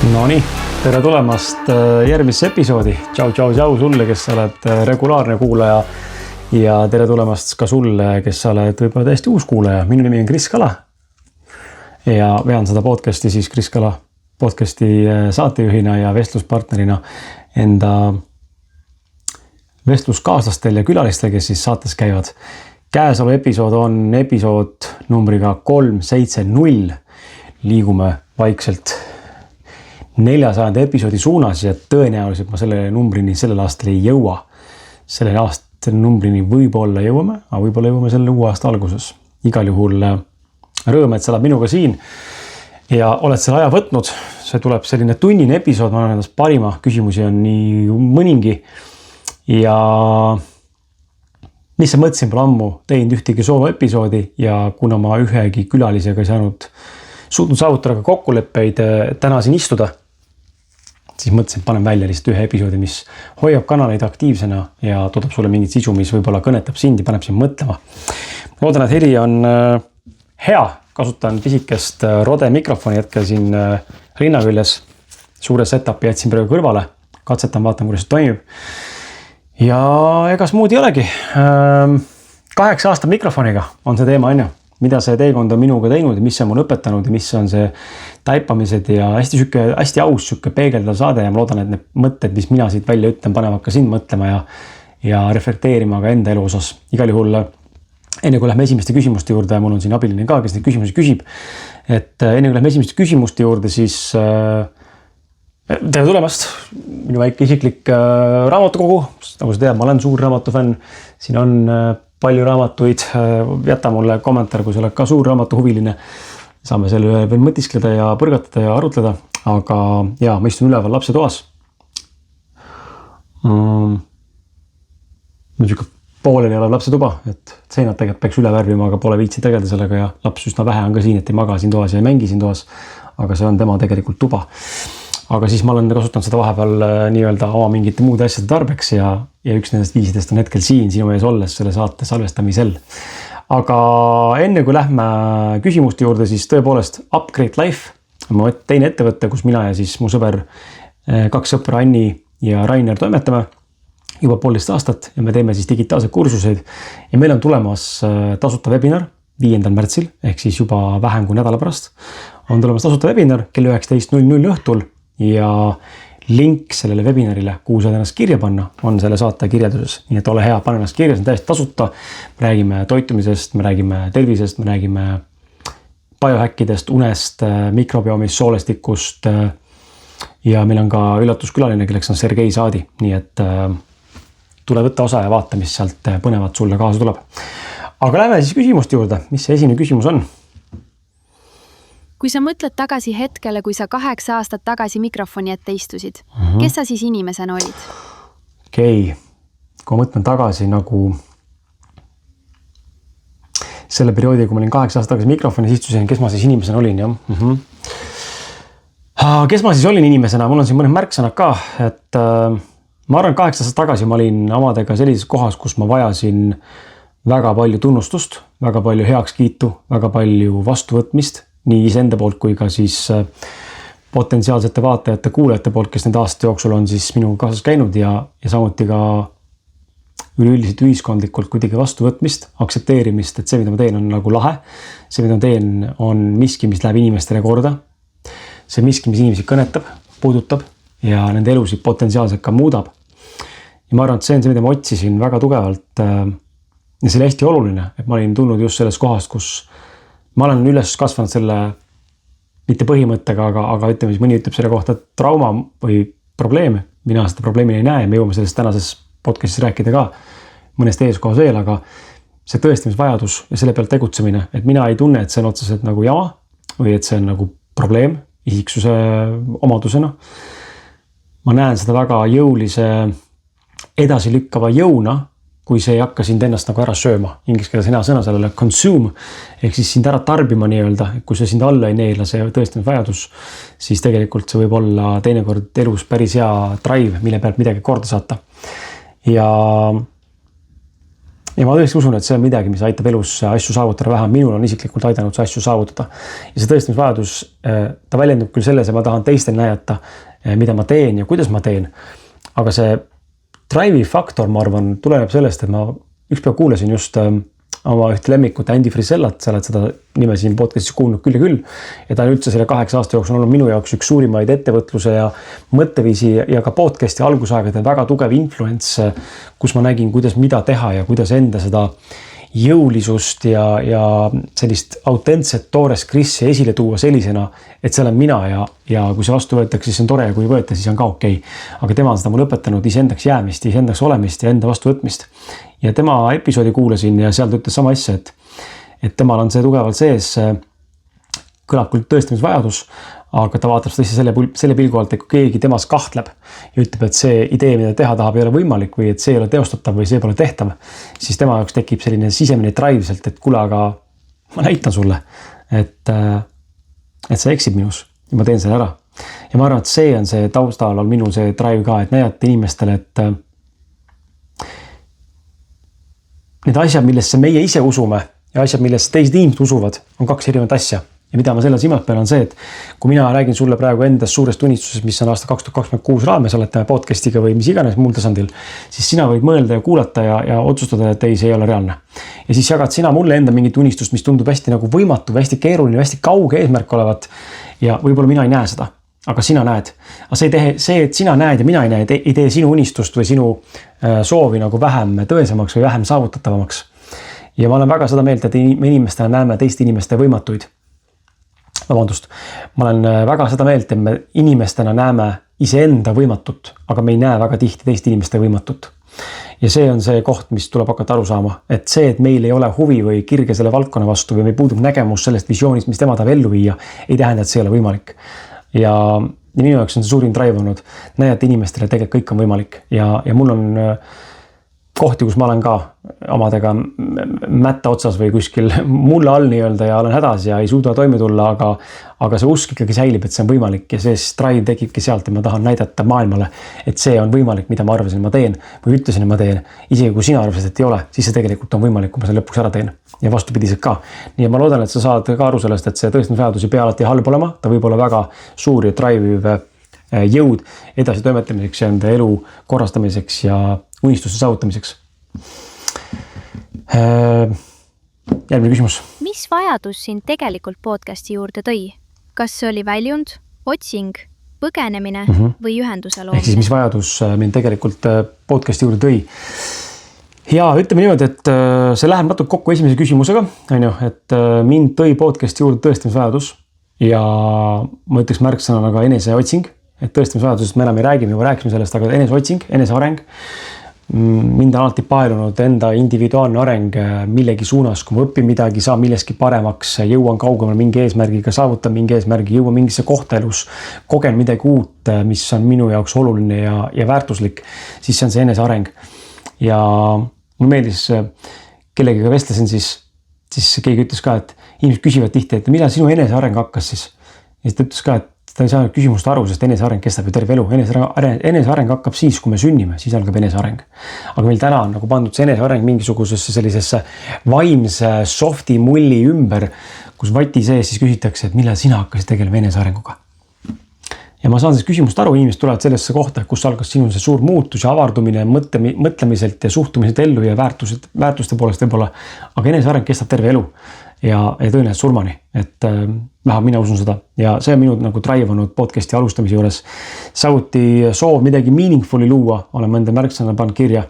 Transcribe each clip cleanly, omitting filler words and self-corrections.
Nonii, tere tulemast järgmisse episoodi. Tšau sulle, kes sa oled regulaarne kuulaja ja tere tulemast ka sulle, kes sa oled võib-olla täiesti uus kuulaja. Minu nimi on Kris Kala ja vean seda podcasti siis Kris Kala podcasti saatejuhina ja vestluspartnerina enda vestluskaaslastel ja külalistel, kes siis saates käivad. Käesolev episood on episood numbriga 370. Liigume vaikselt 400 episoodi suunas ja tõenäoliselt ma selle numbrini sellel aastal ei jõua. Selle aastal numbrini võib-olla jõuame, aga võib-olla jõuame selle uue aasta alguses. Igal juhul rõõm, et sa oled minuga siin ja oled selle aja võtnud. See tuleb selline tunnine episood, ma olen endast parima. Küsimusi on nii mõningi ja mis sa mõtlesin, pole ammu teinud ühtegi soolo episoodi ja kuna ma ühegi külalisega ei suutnud saavutada ka kokkuleppeid täna siin istuda, siis mõtlesin, et panen välja lihtsalt ühe episoodi, mis hoiab kanaleid aktiivsena ja toodab sulle mingit sisu, mis võib-olla kõnetab sind ja paneb sind mõtlema. Loodan, et heli on hea. Kasutan pisikest Rode mikrofoni hetkel siin rinna küljes. Suure setupi jätsin praegu kõrvale. Katsetan, vaatan, kuidas see toimib. Ja egas muud ei olegi. 8 aastat mikrofoniga on see teema, on ju. Mida see teekond on minuga teinud ja mis see on mul õpetanud ja mis on see taipamised ja hästi aus peegeldav saade ja ma loodan, et need mõtted, mis mina siit välja ütlen, panevad ka sind mõtlema ja reflekteerima ka enda elu osas. Igal juhul, enne kui lähme esimeste küsimuste juurde, mul on siin abiline ka, kes neid küsimusi küsib, et enne kui lähme esimeste küsimuste juurde, siis tere tulemast, minu väike isiklik raamatukogu, nagu sa tead, ma olen suur raamatufänn, siin on palju raamatuid, jäta mulle kommentaar, kui sa oled ka suur raamatuhuviline. Saame selle üle veel mõtiskleda ja põrgatada ja arutleda, aga jaa, ma istun üleval lapse toas. Niisugune pooleli olev lapse tuba, et seinad tegelikult peaks üle värvima, aga pole viitsi tegeleda sellega ja laps üsna vähe on ka siin, et ei maga siin toas ja ei mängi siin toas, aga see on tema tegelikult tuba. Aga siis ma olen kasutanud seda vahepeal nii-öelda oma mingite muude asjade tarbeks ja üks nendest viisidest on hetkel siin sinu ees olles selle saate salvestamisel. Aga enne kui lähme küsimuste juurde, siis tõepoolest Upgrade Life on teine ettevõtte, kus mina ja siis mu sõber, 2 sõpra Anni ja Rainer toimetame juba 1,5 aastat ja me teeme siis digitaalseid kursuseid ja meil on tulemas tasuta webinar 5. märtsil ehk siis juba vähem kui nädala pärast on tulemas tasuta webinar kell 19.00 õhtul ja link sellele webinarile, kuhu saad ennast kirja panna, on selle saate kirjelduses. Nii et ole hea, pane ennast kirja, see on täiesti tasuta. Me räägime toitumisest, me räägime tervisest, me räägime biohäkkidest, unest, mikrobiomist, soolestikust ja meil on ka üllatuskülaline, kelleks on Sergei Saadi. Nii et tule võtta osa ja vaata, mis sealt põnevat sulle kaasa tuleb. Aga lähme siis küsimuste juurde. Mis see esimene küsimus on? Kui sa mõtled tagasi hetkele, kui sa 8 aastat tagasi mikrofoni ette istusid, kes sa siis inimesena olid? Okei, kui mõtlen tagasi nagu selle perioodi, kui ma olin 8 aastat tagasi mikrofonis istusin, kes ma siis inimesena olin, jah? Kes ma siis olin inimesena? Mul on siin mõned märksõnad ka, et ma arvan, 8 aastat tagasi ma olin omadega sellises kohas, kus ma vajasin väga palju tunnustust, väga palju heakskiitu, väga palju vastuvõtmist, nii iseenda poolt kui ka siis potentsiaalsete vaatajate, kuulajate poolt, kes need aastate jooksul on siis minuga kaasas käinud ja samuti ka üleüldiselt ühiskondlikult kuidagi vastuvõtmist, aksepteerimist, et see, mida ma teen, on nagu lahe. See, mida ma teen, on miski, mis läheb inimestele korda. See miski, mis inimesi kõnetab, puudutab ja nende elusid potentsiaalselt ka muudab. Ja ma arvan, et see on see, mida ma otsisin väga tugevalt ja see oli hästi oluline, et ma olin tulnud just sellest kohast, kus ma olen üles kasvanud selle mitte põhimõttega, aga ütleme, siis mõni ütleb selle kohta trauma või probleeme. Mina seda probleemi ei näe, me jõuame sellest tänases podcastis rääkida ka mõnest eeskohas veel, aga see tõestamisvajadus ja selle pealt tegutsemine, et mina ei tunne, et see on otseselt nagu jama või et see on nagu probleem isiksuse omadusena. Ma näen seda väga jõulise edasilükkava jõuna, kui see ei hakka sind ennast nagu ära sööma. Inglise keeles hea sõna sellele consume, ehk siis sind ära tarbima nii-öelda, kui see sind alla ei neela, see tõestamisvajadus, siis tegelikult see võib olla teinekord elus päris hea drive, mille pealt midagi korda saata. Ja ja ma tõesti usun, et see on midagi, mis aitab elus asju saavutada, vähem minul on isiklikult aidanud see asju saavutada. Ja see tõestamisvajadus, ta väljendub küll selles, et ma tahan teistel näidata, mida ma teen ja kuidas ma teen. Aga see drive'i faktor, ma arvan, tuleneb sellest, et ma ükspäev kuulasin just oma ühte lemmikut Andy Frisellat, sa oled seda nime siin podcastis kuulnud küll ja küll. Ja ta on üldse selle 8 aasta jooksul olnud minu jaoks üks suurimaid ettevõtluse ja mõtteviisi ja ka podcasti algusaegade väga tugev influence, kus ma nägin, kuidas mida teha ja kuidas enda seda jõulisust ja sellist autentset toores Chris'i esile tuua sellisena, et see olen mina ja kui see vastu võetakse, siis on tore ja kui võeta, siis on ka okei. Aga tema on seda mul õpetanud iseendaks jäämist, iseendaks olemist ja enda vastu võtmist. Ja tema episoodi kuulasin ja seal ta ütles sama asja, et temal on see tugevalt sees, kõlab küll tõestamisvajadus, aga ta vaatab tõesti selle pilgu alt, et kui keegi temas kahtleb ja ütleb, et see idee, mida teha tahab, ei ole võimalik või et see ei ole teostatav või see pole tehtav, siis tema jaoks tekib selline sisemine drive sealt, et kuule, aga ma näitan sulle, et sa eksid minus ja ma teen selle ära. Ja ma arvan, et see on see taustal on minul see drive ka, et näidata inimestele, et need asjad, millesse meie ise usume ja asjad, millesse teised inimesed usuvad, on 2 erinevat asja. Ja mida ma selle silmas pean on see, et kui mina räägin sulle praegu endast suurest unistusest, mis on aasta 2026 raames, olete podcastiga või mis iganes muul tasandil, siis sina võid mõelda ja kuulata ja otsustada, et ei, see ei ole reaalne. Ja siis jagad sina mulle enda mingit unistust, mis tundub hästi nagu võimatu, hästi keeruline, hästi kauge eesmärk olevat ja võib-olla mina ei näe seda, aga sina näed. Aga see, et sina näed ja mina ei näe, ei tee sinu unistust või sinu soovi nagu vähem tõesemaks või vähem saavutatavamaks. Ja ma olen väga seda meelt, et me inimestena näeme teiste inimeste võimatuid. Vabandust, ma olen väga seda meelt, et me inimestena näeme iseenda võimatut, aga me ei näe väga tihti teiste inimeste võimatut. Ja see on see koht, mis tuleb hakata aru saama, et see, et meil ei ole huvi või kirge selle valdkonna vastu või meil puudub nägemus sellest visioonist, mis tema tahab ellu viia, ei tähenda, et see ei ole võimalik. Ja minu jaoks on see suurim drive olnud näidata inimestele, tegelikult kõik on võimalik ja mul on kohti, kus ma olen ka omadega mätta otsas või kuskil mulle all nii-öelda ja olen hädas ja ei suuda toime tulla, aga see usk ikkagi säilib, et see on võimalik ja see drive tekibki sealt, et ma tahan näidata maailmale, et see on võimalik, mida ma arvasin, ma teen või ütlesin, et ma teen. Isegi kui sina arvasid, et ei ole, siis see tegelikult on võimalik, kui ma selle lõpuks ära teen ja vastupidiselt ka. Nii et ma loodan, et sa saad ka aru sellest, et see tõestamisvajadus ei pea alati halb olema, ta võib olla väga suur ja drive jõud edasi toimetamiseks ja enda elu korrastamiseks ja unistuste saavutamiseks. Järgmine küsimus. Mis vajadus sind tegelikult podcasti juurde tõi? Kas see oli väljund, otsing, põgenemine või ühenduse loomine? Ehk siis mis vajadus mind tegelikult podcasti juurde tõi? Ja ütleme niimoodi, et see läheb natuke kokku esimese küsimusega, et mind tõi podcasti juurde tõestamisvajadus ja ma ütleks märksõna ka eneseotsing, et tõestamisvajadusest me enam ei räägi, me juba rääkisime sellest, aga eneseotsing, eneseareng. Mind on alati paelunud enda individuaalne areng millegi suunas, kui ma õpin midagi, saan milleski paremaks, jõuan kaugemale mingi eesmärgiga, saavutan mingi eesmärgi, jõuan mingisse kohta elus, kogen midagi uut, mis on minu jaoks oluline ja väärtuslik, siis see on see eneseareng. Ja mul meeldis, kellegiga vestlesin, siis keegi ütles ka, et inimesed küsivad tihti, et millal sinu eneseareng hakkas siis. Ja siis ta ütles ka, et ta ei saa küsimust aru, sest eneseareng kestab ju terve elu. Eneseareng hakkab siis, kui me sünnime, siis algab eneseareng. Aga meil täna on nagu pandud see eneseareng mingisugusesse sellisesse vaimse softi mulli ümber, kus vati sees siis küsitakse, et millal sina hakkasid tegelema enesearenguga. Ja ma saan siis küsimust aru, inimesed tulevad sellesse kohta, kus algas sinu see suur muutus ja avardumine mõtlemiselt ja suhtumiselt ellu ja väärtuste poolest võib-olla. Aga eneseareng kestab terve elu ja tõenäoliselt surmani, et vähem mina usun seda ja see on minu nagu drive olnud podcasti alustamise juures. Samuti soov midagi meaningful'i luua, olen ma enda märksõna pannud kirja,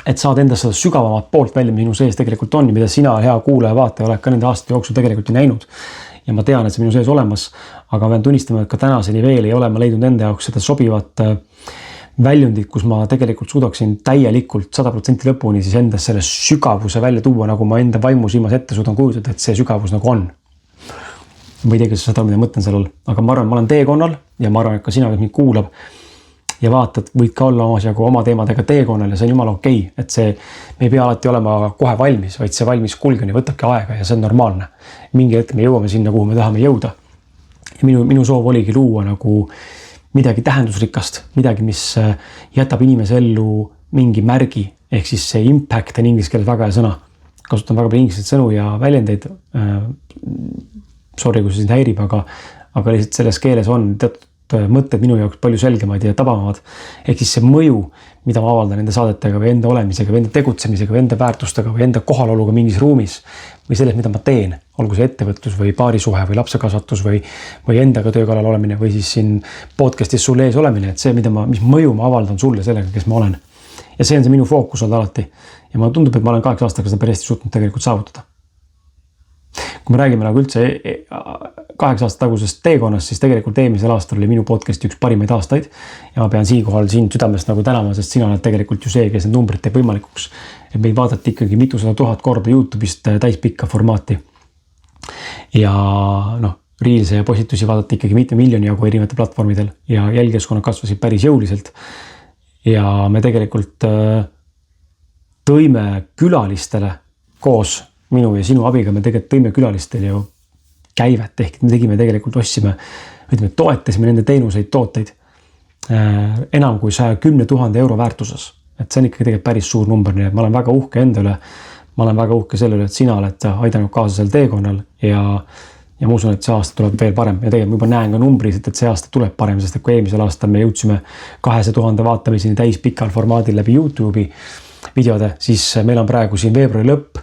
et saad endast seda sügavamat poolt välja, minu sees tegelikult on, mida sina, hea kuulaja, vaataja, oled ka nende aastate jooksul tegelikult ju näinud. Ja ma tean, et see minu sees olemas, aga pean tunnistama, et ka tänaseni veel ei ole ma leidnud enda jaoks seda sobivat väljundit, kus ma tegelikult suudaksin täielikult 100% lõpuni siis endas selle sügavuse välja tuua, nagu ma enda vaimu silmas ette suudan kujutada, et see sügavus nagu on. Ma ei tea, kas sa saad aru, mida mõtlen sellel, aga ma arvan, ma olen teekonnal ja ma arvan, et ka sina, kes mind kuulab ja vaatad, võid ka olla oma teemadega teekonnal ja see on jumala okei, et see, me ei pea alati olema kohe valmis, vaid see valmis kulgeni võtabki aega ja see on normaalne. Mingi hetk me jõuame sinna, kuhu me tahame jõuda. Ja minu soov oligi luua nagu midagi tähendusrikast, midagi, mis jätab inimese ellu mingi märgi, ehk siis see impact on inglise keeles väga hea sõna. Kasutan väga palju ingliskeelseid sõnu ja väljendeid. Sorry, kui see sind häirib, aga lihtsalt selles keeles on teatud mõtted minu jaoks palju selgemad ja tabamad. Ehk siis see mõju, mida ma avaldan enda saadetega või enda olemisega või enda tegutsemisega või enda väärtustega või enda kohaloluga mingis ruumis või selles, mida ma teen, olgu see ettevõtlus või paarisuhe või lapsekasvatus või endaga töö kallal olemine või siis siin podcastis sulle ees olemine, et see, mis mõju ma avaldan sulle sellega, kes ma olen. Ja see on see minu fookus olnud alati. Ja ma tundub, et ma olen 8 aastaga seda päris hästi suutnud tegelikult saavutada. Kui me räägime nagu üldse 8 aastat tagusest teekonnast, siis tegelikult eelmisel aastal oli minu podcasti üks parimaid aastaid ja ma pean siinkohal siin südamest nagu tänama, sest sina oled tegelikult ju see, kes need numbrid teeb võimalikuks. Et meid vaadati ikkagi mitusada tuhat korda YouTube'ist täispikka formaati. Ja Reelse ja postitusi vaadati ikkagi mitme miljoni jagu erinevate platvormidel ja jälgijaskonnad kasvasid päris jõuliselt. Ja me tegelikult tõime külalistele koos minu ja sinu abiga, me tegelikult tõime külalistele ju käivet, ehk me tegime tegelikult, toetasime nende teenuseid, tooteid enam kui 110 000 euro väärtuses. Et see on ikkagi tegelikult päris suur number, nii et ma olen väga uhke enda üle, ma olen väga uhke selle üle, et sina oled aidanud kaasa sel teekonnal ja ma usun, et see aasta tuleb veel parem ja tegelikult ma juba näen ka numbriliselt, et see aasta tuleb parem, sest et kui eelmisel aastal me jõudsime 200 000 vaatamiseni täispikal formaadil läbi YouTube'i videode, siis meil on praegu siin veebruari lõpp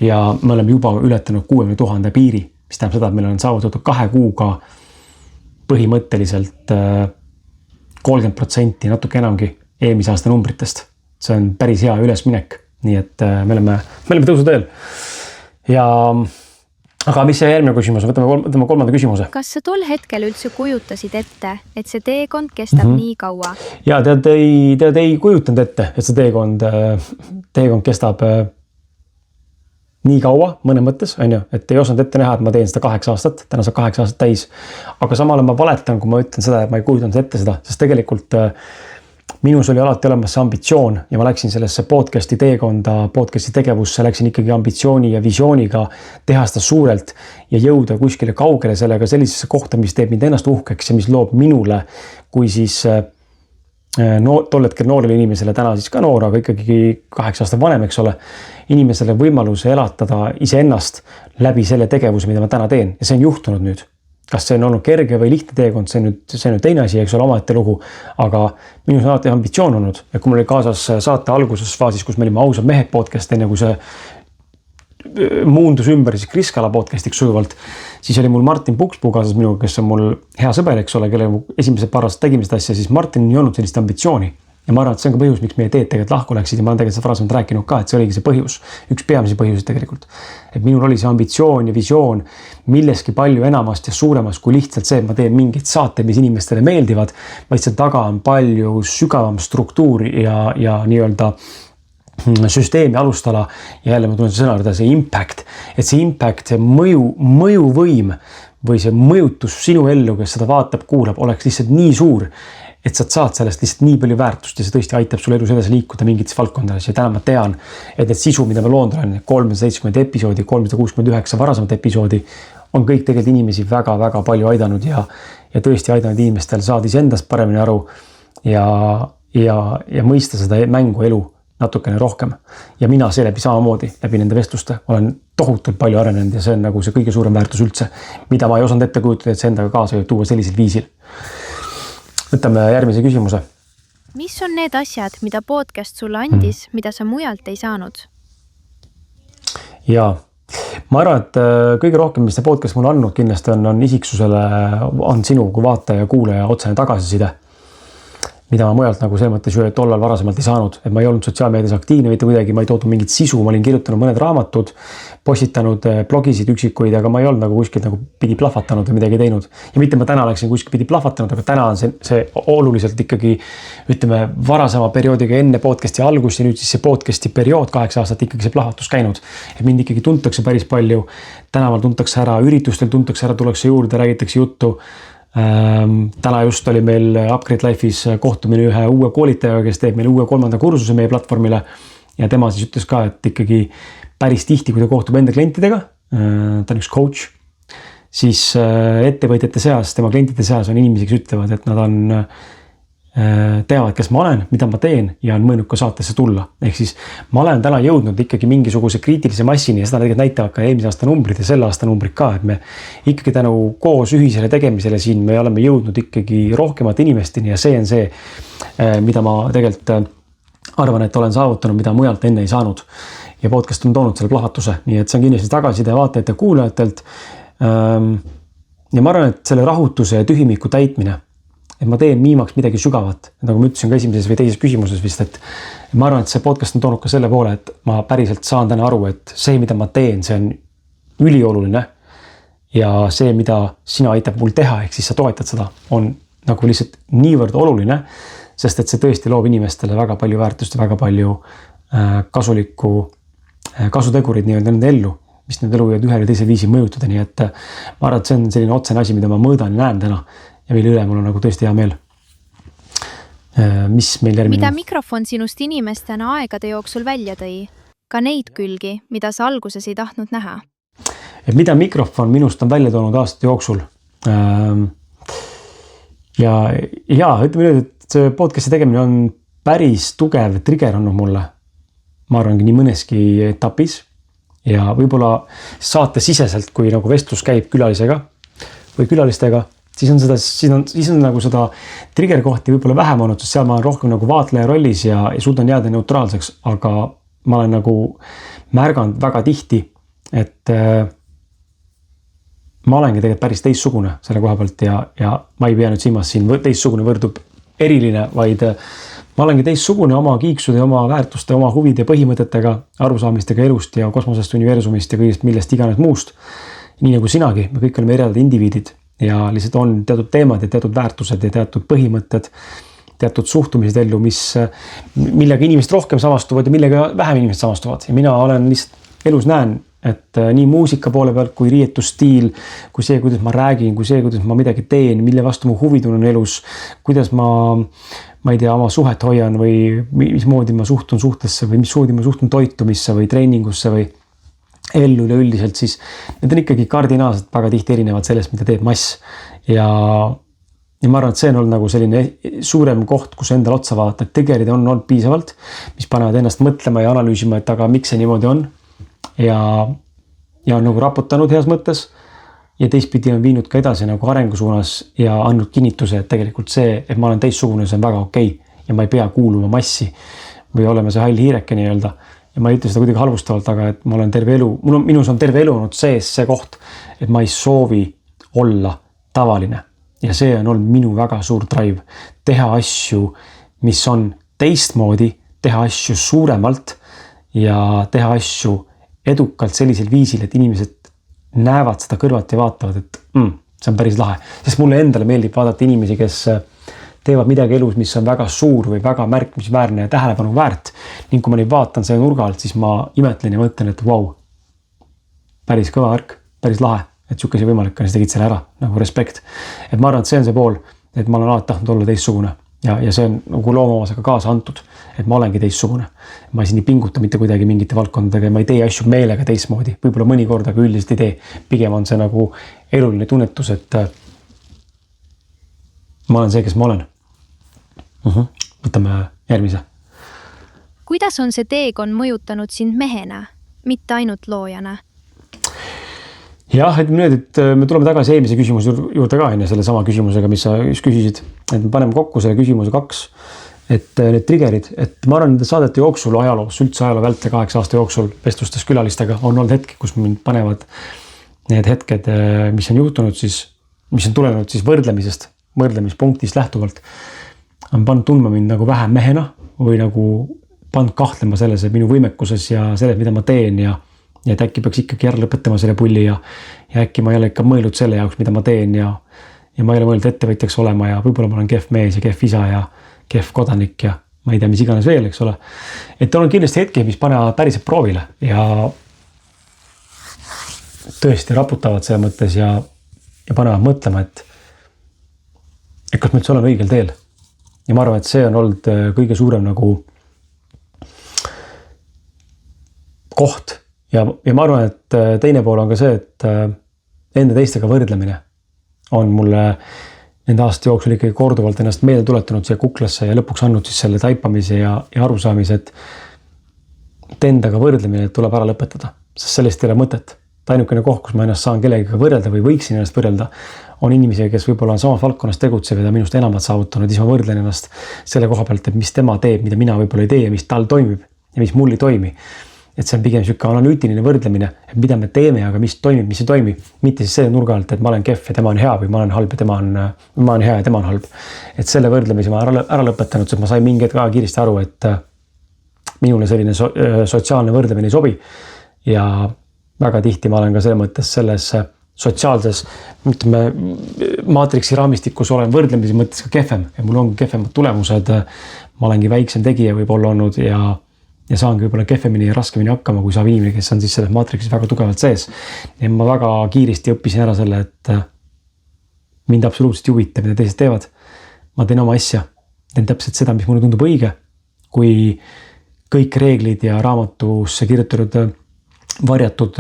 ja me oleme juba ületanud 60 000 piiri, mis tähendab seda, et meil on saavutatud 2 kuuga põhimõtteliselt 30% natuke enamgi eelmise aasta numbritest. See on päris hea ülesminek, nii et me oleme tõusuteel. Aga mis see järgmine küsimus? Võtame 3. küsimuse. Kas sa tol hetkel üldse kujutasid ette, et see teekond kestab nii kaua? Ja tead ei kujutanud ette, et see teekond kestab nii kaua, mõne mõttes, et ei osanud ette näha, et ma teen seda 8 aastat, täna saab 8 aastat täis. Aga samal ma valetan, kui ma ütlen seda, et ma ei kujutanud ette seda, sest tegelikult minus oli alati olemas see ambitsioon ja ma läksin sellesse podcasti teekonda, podcasti tegevusse, läksin ikkagi ambitsiooni ja visiooniga teha seda suurelt ja jõuda kuskile kaugele sellega sellisesse kohta, mis teeb mind ennast uhkeks ja mis loob minule, kui siis tol hetkel noorele inimesele, täna siis ka noor, aga ikkagi 8 aastat vanem, eks ole, inimesele võimaluse elatada iseennast läbi selle tegevuse, mida ma täna teen ja see on juhtunud nüüd. Kas see on olnud kerge või lihtne teekond, see on teine asi, eks ole, omaette lugu, aga minus on alati ambitsioon olnud ja kui mul oli kaasas saate alguses faasis, kus me olime ausad mehed podcast, enne kui see muundus ümber siis Kris Kala podcastiks sujuvalt, siis oli mul Martin Pukspuu kaasas minuga, kes on mul hea sõber, eks ole, kelle esimesed paar aastat tegime seda asja, siis Martin ei olnud sellist ambitsiooni. Ja ma arvan, et see on ka põhjus, miks meie teed tegelikult lahku läksid ja ma olen tegelikult seda varasemalt rääkinud ka, et see oligi see põhjus, üks peamisi põhjusi tegelikult. Et minul oli see ambitsioon ja visioon milleski palju enamast ja suuremast kui lihtsalt see, et ma teen mingeid saateid, mis inimestele meeldivad, vaid see taga on palju sügavam struktuur ja nii-öelda süsteemi alustala ja jälle ma tulen see sõna, see impact, et see impact, see mõjuvõim või see mõjutus sinu ellu, kes seda vaatab, kuulab, oleks lihtsalt nii suur, et sa saad sellest lihtsalt nii palju väärtust ja see tõesti aitab sul elus edasi liikuda mingites valdkondades ja täna ma tean, et need sisu, mida ma loonud olen, 370 episoodi, 369 varasemat episoodi, on kõik tegelikult inimesi väga-väga palju aidanud ja tõesti aidanud inimestel saada iseendast paremini aru ja mõista seda mängu elu natukene rohkem. Ja mina seeläbi samamoodi läbi nende vestluste olen tohutult palju arenenud ja see on nagu see kõige suurem väärtus üldse, mida ma ei osanud ette kujutada, et see endaga kaasa võib tuua sellisel viisil. Võtame järgmise küsimuse. Mis on need asjad, mida podcast sulle andis, mida sa mujalt ei saanud? Jaa, ma arvan, et kõige rohkem, mis see podcast mulle andnud kindlasti on isiksusele, on sinu kui vaataja ja kuulaja otsene tagasiside, mida ma mujalt nagu selles mõttes ju tollal varasemalt ei saanud, et ma ei olnud sotsiaalmeedias aktiivne mitte kuidagi, ma ei toodud mingit sisu, ma olin kirjutanud mõned raamatud, postitanud blogisid üksikuid, aga ma ei olnud nagu kuskilt nagu pidi plahvatanud või midagi teinud. Ja mitte ma täna läksin kuskil pidi plahvatanud, aga täna on see oluliselt ikkagi, ütleme, varasema perioodiga enne podcasti algust ja nüüd siis see podcasti periood 8 aastat ikkagi see plahvatus käinud. Et mind ikkagi tuntakse päris palju, tänaval tuntakse ära, üritustel tuntakse ära, tullakse juurde, räägitakse juttu. Täna just oli meil Upgrade Life'is kohtumine ühe uue koolitajaga, kes teeb meil uue 3. kursuse meie platvormile ja tema siis ütles ka, et ikkagi päris tihti, kui ta kohtub enda klientidega, ta on üks coach, siis ettevõtjate seas, tema klientide seas on inimesi, kes ütlevad, et nad on teavad, kes ma olen, mida ma teen ja on mõelnud ka saatesse tulla. Ehk siis ma olen täna jõudnud ikkagi mingisuguse kriitilise massini ja seda tegelikult näitavad ka eelmise aasta numbrid ja selle aasta numbrid ka, et me ikkagi tänu koos ühisele tegemisele siin me oleme jõudnud ikkagi rohkemate inimesteni ja see on see, mida ma tegelikult arvan, et olen saavutanud, mida mujalt enne ei saanud. Ja podcast on toonud selle plahvatuse, nii et see on kindlasti tagasiside vaatajate ja kuulajatelt. Ja ma arvan, et selle rahutuse ja tühimiku täitmine, et ma teen viimaks midagi sügavat, nagu ma ütlesin ka esimeses või teises küsimuses vist, et ma arvan, et see podcast on toonud ka selle poole, et ma päriselt saan täna aru, et see, mida ma teen, see on ülioluline ja see, mida sina aitab mul teha, ehk siis sa toetad seda, on nagu lihtsalt niivõrd oluline, sest et see tõesti loob inimestele väga palju väärtust ja väga palju kasulikku kasutegurid nii-öelda nende ellu, mis nende elu võivad ühel või teisel viisil mõjutada, nii et ma arvan, et see on selline otsene asi, mida ma mõõdan ja näen täna ja mille üle mul on nagu tõesti hea meel. Mis meil järgmine? Mida mikrofon sinust inimestena aegade jooksul välja tõi? Ka neid külgi, mida sa alguses ei tahtnud näha? Et mida mikrofon minust on välja toonud aastate jooksul? Ja ütleme nüüd, et see podcasti tegemine on päris tugev trigger olnud mulle. Ma arvangi nii mõneski etapis ja võib-olla saate siseselt, kui nagu vestlus käib külalisega või külalistega, siis on nagu seda trigger kohti võib-olla vähem olnud, sest seal ma olen rohkem nagu vaatleja rollis ja suudan jääda neutraalseks, aga ma olen nagu märganud väga tihti, et ma olengi tegelikult päris teistsugune selle koha pealt ja ma ei pea nüüd silmas siin teistsugune võrdub eriline, vaid ma olengi teistsugune oma kiiksude, oma väärtuste, oma huvide, põhimõtetega, arusaamistega elust ja kosmosest, universumist ja kõigest millest iganes muust. Nii nagu sinagi, me kõik oleme erinevad indiviidid ja lihtsalt on teatud teemad ja teatud väärtused ja teatud põhimõtted, teatud suhtumised ellu, millega inimesed rohkem samastuvad ja millega vähem inimesed samastuvad. Ja mina olen lihtsalt elus näen, et nii muusika poole pealt kui riietusstiil, kui see, kuidas ma räägin, kui see, kuidas ma midagi teen, mille vastu mu huvi tunnen elus, kuidas ma ei tea, oma suhet hoian või mismoodi ma suhtun suhtesse või mismoodi ma suhtun toitumisse või treeningusse või ellu üleüldiselt, siis need on ikkagi kardinaalselt väga tihti erinevad sellest, mida teeb mass. Ja ma arvan, et see on olnud nagu selline suurem koht, kus endal otsa vaadata, et tegelida on olnud piisavalt, mis panevad ennast mõtlema ja analüüsima, et aga miks see niimoodi on. Ja on nagu raputanud heas mõttes ja teistpidi on viinud ka edasi nagu arengu suunas ja andnud kinnituse, et tegelikult see, et ma olen teistsugune, see on väga okei ja ma ei pea kuuluma massi või olema see hall hiireke nii-öelda. Ja ma ei ütle seda kuidagi halvustavalt, aga et ma olen terve elu, minus on terve elu olnud sees see koht, et ma ei soovi olla tavaline. Ja see on olnud minu väga suur drive. Teha asju, mis on teistmoodi, teha asju suuremalt ja teha asju edukalt sellisel viisil, et inimesed näevad seda kõrvalt ja vaatavad, et see on päris lahe. Sest mulle endale meeldib vaadata inimesi, kes teevad midagi elus, mis on väga suur või väga märkimisväärne ja tähelepanu väärt. Ning kui ma neid vaatan selle nurga alt, siis ma imetlen ja mõtlen, et vau, päris kõva värk, päris lahe, et sihukese võimalik on, siis tegid selle ära, nagu respekt. Et ma arvan, et see on see pool, et ma olen alati tahtnud olla teistsugune ja see on nagu loomaosega kaasa antud, et ma olengi teistsugune. Ma ei siin ei pinguta mitte kuidagi mingite valdkondadega, ma ei tee asju meelega teistmoodi, võib-olla mõni kord, aga üldiselt ei tee. Pigem on see nagu eluline tunnetus, et ma olen see, kes ma olen. Võtame järgmise. Kuidas on see teekond mõjutanud sind mehena, mitte ainult loojana? Jah, et me tuleme tagasi eelmise küsimuse juurde ka enne selle sama küsimusega, mis sa küsisid. Et me paneme kokku selle küsimuse 2, et need triggerid, et ma arvan, et saadete jooksul ajaloos, üldse ajaloo vältel 8 aasta jooksul vestlustes külalistega on olnud hetki, kus mind panevad need hetked, mis on juhtunud siis, mis on tulenud siis võrdlemispunktist lähtuvalt, on pannud tundma mind nagu vähem mehena või nagu pannud kahtlema selles, et minu võimekuses ja selles, mida ma teen ja et äkki peaks ikkagi ära lõpetama selle pulli ja äkki ma ei ole ikka mõelnud selle jaoks, mida ma teen ja ma ei ole mõelnud ettevõtjaks olema ja võib-olla ma olen kehv mees ja kehv isa ja kehv kodanik ja ma ei tea, mis iganes veel, eks ole. Et on kindlasti hetki, mis panevad päriselt proovile ja tõesti raputavad selle mõttes ja panevad mõtlema, et kas ma üldse olen õigel teel. Ja ma arvan, et see on olnud kõige suurem nagu koht. Ja ma arvan, et teine pool on ka see, et enda teistega võrdlemine on mulle nende aasta jooksul ikkagi korduvalt ennast meelde tuletanud siia kuklasse ja lõpuks andnud siis selle taipamise ja arusaamise, et endaga võrdlemine tuleb ära lõpetada, sest sellest ei ole mõtet. Ainukene koht, kus ma ennast saan kellegagi võrrelda või võiksin ennast võrrelda, on inimesi, kes võib-olla on samas valdkonnas tegutsev ja minust enamat saavutanud, siis ma võrdlen ennast selle koha pealt, et mis tema teeb, mida mina võib-olla ei tee ja mis tal toimib ja mis mul ei toimi. Et see on pigem siuke analüütiline võrdlemine, et mida me teeme, aga mis toimib, mis ei toimi. Mitte siis see nurga alt, et ma olen kehv ja tema on hea või ma olen halb ja ma olen hea ja tema on halb. Et selle võrdlemise ma ära lõpetanud, sest ma sain mingi hetk väga kiiresti aru, et minule selline sotsiaalne võrdlemine ei sobi ja väga tihti ma olen ka selles mõttes selles sotsiaalses, ütleme, maatriksi raamistikus olen võrdlemisi mõttes ka kehvem ja mul ongi kehvemad tulemused. Ma olengi väiksem tegija võib-olla olnud ja saangi võib-olla kehvemini ja raskemini hakkama, kui saab inimene, kes on siis selles maatriksis väga tugevalt sees. Ja ma väga kiiresti õppisin ära selle, et mind absoluutselt ei huvita, mida teised teevad. Ma teen oma asja, teen täpselt seda, mis mulle tundub õige. Kui kõik reeglid ja raamatusse kirjutatud varjatud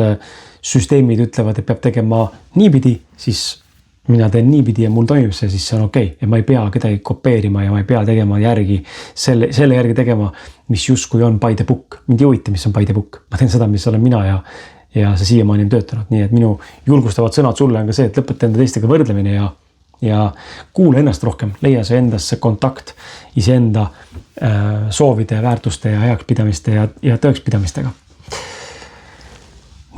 süsteemid ütlevad, et peab tegema niipidi, siis mina teen niipidi ja mul toimib see, siis see on okei. Ja ma ei pea kedagi kopeerima ja ma ei pea tegema järgi, selle järgi tegema, mis justkui on by the book. Mind ei huvita, mis on by the book. Ma teen seda, mis olen mina ja see siiamaani on töötanud. Nii et minu julgustavad sõnad sulle on ka see, et lõpeta enda teistega võrdlemine ja kuule ennast rohkem. Leia see endasse kontakt iseenda soovide, väärtuste ja heakspidamiste ja tõekspidamistega.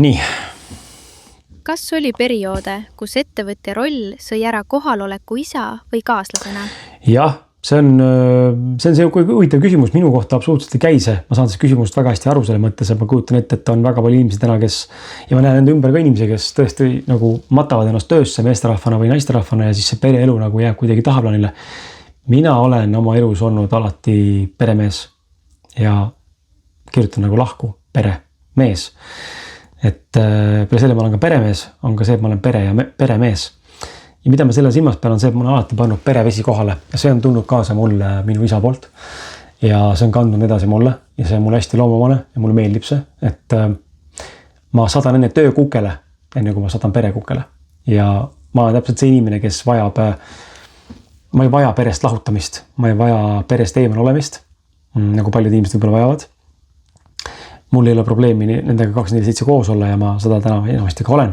Nii. Kas oli perioode, kus ettevõtja roll sõi ära kohaloleku isa või kaaslasena? Jah, see on see huvitav küsimus. Minu kohta absoluutselt ei käi see. Ma saan siis küsimust väga hästi aru selle mõttes, et ma kujutan ette, et on väga palju inimesi täna, ja ma näen enda ümber ka inimesi, kes tõesti nagu matavad ennast töösse meesterahvana või naisterahvana ja siis see pereelu nagu jääb kuidagi tahaplaanile. Mina olen oma elus olnud alati peremees ja kirjutan nagu lahku peremees. Et peale selle ma olen ka peremees, on ka see, et ma olen pere ja peremees. Ja mida ma selle silmas pean, on see, et ma olen alati pannud perevesi kohale ja see on tulnud kaasa mulle minu isa poolt. Ja see on kandnud edasi mulle ja see on mulle hästi loomumane ja mulle meeldib see, et ma sadan enne töö kukele, enne kui ma sadan pere kukele. Ja ma olen täpselt see inimene, kes ma ei vaja perest lahutamist, ma ei vaja perest eemal olemist, nagu paljud inimesed võib-olla vajavad. Mul ei ole probleemi nendega 24/7 koos olla ja ma seda täna enamasti ka olen.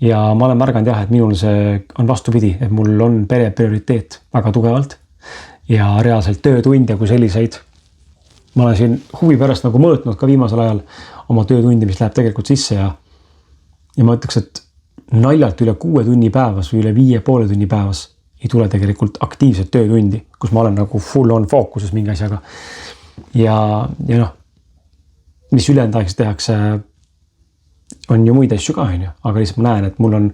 Ja ma olen märganud jah, et minul see on vastupidi, et mul on pere prioriteet väga tugevalt ja reaalselt töötunde kui selliseid. Ma olen siin huvi pärast nagu mõõtnud ka viimasel ajal oma töötundi, mis läheb tegelikult sisse ja ma ütleks, et naljalt üle 6 tunni päevas või üle 5,5 tunni päevas ei tule tegelikult aktiivset töötundi, kus ma olen nagu full on fookuses mingi asjaga. Ja noh, mis ülejäänud aegselt tehakse, on ju muid asju ka, aga lihtsalt ma näen, et mul on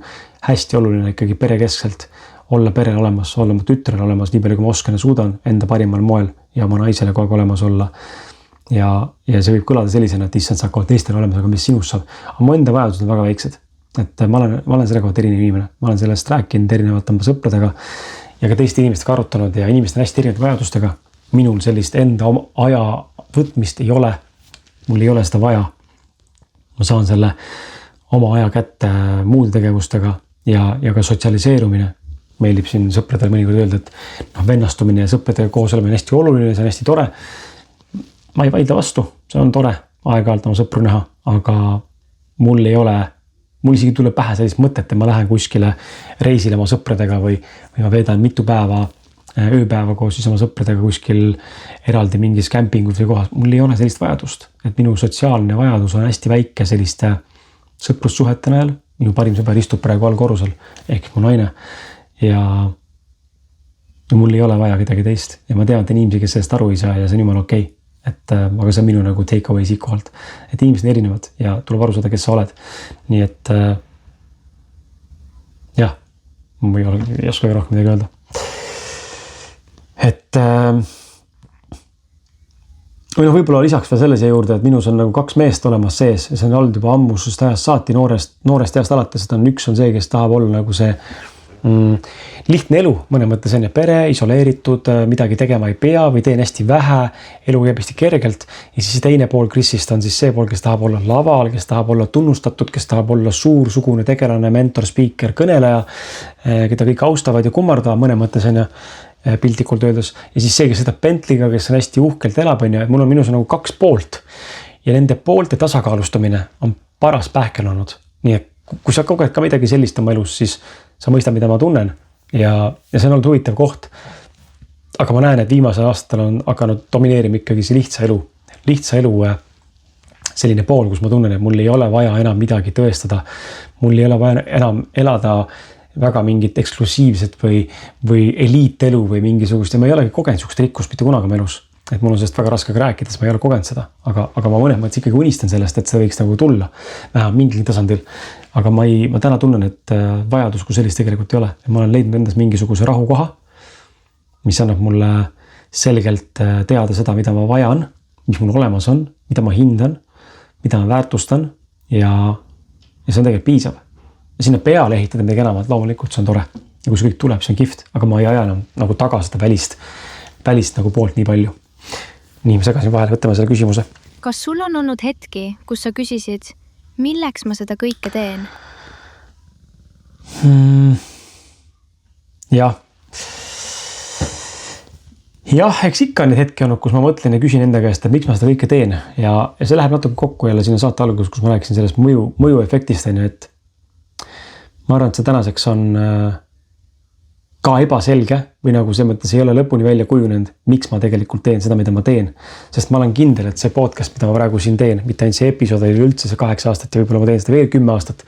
hästi oluline ikkagi perekeskselt olla perel olemas, olla mu tütrel olemas nii palju, kui ma oskan ja suudan enda parimal moel ja oma naisele kogu aeg olemas olla. Ja see võib kõlada sellisena, et issand, sa hakkavad teistel olemas, aga mis sinust saab. Aga mu enda vajadused on väga väiksed. Et ma olen selle kohta erinev inimene. Ma olen sellest rääkinud erinevalt oma sõpradega ja ka teiste inimestega arutanud ja inimesed on hästi erinevate vajadustega. Minul sellist enda aja võtmist ei ole. Mul ei ole seda vaja. Ma saan selle oma aja kätte muude tegevustega ja ka sotsialiseerumine. Meeldib siin sõpradel mõnikord öelda, et vennastumine ja sõpradega koos olema on hästi oluline, see on hästi tore. Ma ei vaidle vastu, see on tore aeg-ajalt oma sõpru näha, aga mul isegi tuleb pähe sellist mõtet, et ma lähen kuskile reisile oma sõpradega või ma veedan mitu päeva ööpäeva koos siis oma sõpradega kuskil eraldi mingis kämpingus või kohas. Mul ei ole sellist vajadust, et minu sotsiaalne vajadus on hästi väike selliste sõprussuhete najal. Minu parim sõber istub praegu all korrusel ehk mu naine ja mul ei ole vaja kedagi teist ja ma tean, et inimesi, kes sellest aru ei saa ja see on jumala okei. Aga see on minu nagu take away siit kohalt, et inimesed on erinevad ja tuleb aru saada, kes sa oled. Nii et jah, ma ei oska rohkem midagi öelda. Et võib-olla lisaks veel selle siia juurde, et minus on nagu 2 meest olemas sees ja see on olnud juba ammusust ajast saati noorest ajast alates, et üks on see, kes tahab olla nagu see lihtne elu, mõne mõttes on pere, isoleeritud, midagi tegema ei pea või teen hästi vähe, elu käib hästi kergelt. Ja siis teine pool Krisist on siis see pool, kes tahab olla laval, kes tahab olla tunnustatud, kes tahab olla suursugune tegelane, mentor, speaker, kõneleja, keda kõik austavad ja kummardavad mõne mõttes on piltlikult öeldes. Ja siis see, kes sõidab Bentley'ga, kes on hästi uhkelt elab, on mul on minus nagu 2 poolt ja nende poolte tasakaalustamine on paras pähkel olnud. Nii et kui sa koged ka midagi sellist oma elus, siis sa mõistad, mida ma tunnen ja see on olnud huvitav koht. Aga ma näen, et viimasel aastal on hakanud domineerima ikkagi see lihtsa elu selline pool, kus ma tunnen, et mul ei ole vaja enam midagi tõestada. Mul ei ole vaja enam elada väga mingit eksklusiivset või eliitelu või mingisugust ja ma ei olegi kogenud sihukest rikkust mitte kunagi oma elus. Et mul on sellest väga raske rääkida, sest ma ei ole kogenud seda, aga ma mõnes mõttes ikkagi unistan sellest, et see võiks nagu tulla vähemalt mingil tasandil. Aga ma täna tunnen, et vajadus kui sellist tegelikult ei ole. Ja ma olen leidnud endas mingisuguse rahukoha, mis annab mulle selgelt teada seda, mida ma vajan, mis mul olemas on, mida ma hindan, mida ma väärtustan ja see on tegelikult piisav. Ja sinna peale ehitada midagi enamat, loomulikult see on tore. Ja kui see kõik tuleb, see on kihvt, aga ma ei aja enam nagu taga seda välist nagu poolt nii palju. Nii, ma segasin vahele, võtame selle küsimuse. Kas sul on olnud hetki, kus sa küsisid, milleks ma seda kõike teen? Jah, eks ikka need hetki olnud, kus ma mõtlen ja küsin enda käest, et miks ma seda kõike teen. Ja see läheb natuke kokku jälle sinna saate alguses, kus ma rääkisin sellest mõjuefektist, et ma arvan, et see tänaseks on ka ebaselge või nagu see mõttes ei ole lõpuni välja kujunenud, miks ma tegelikult teen seda, mida ma teen. Sest ma olen kindel, et see podcast, mida ma praegu siin teen, mitte ainult see episood oli üldse see 8 aastat ja võib-olla ma teen seda veel 10 aastat,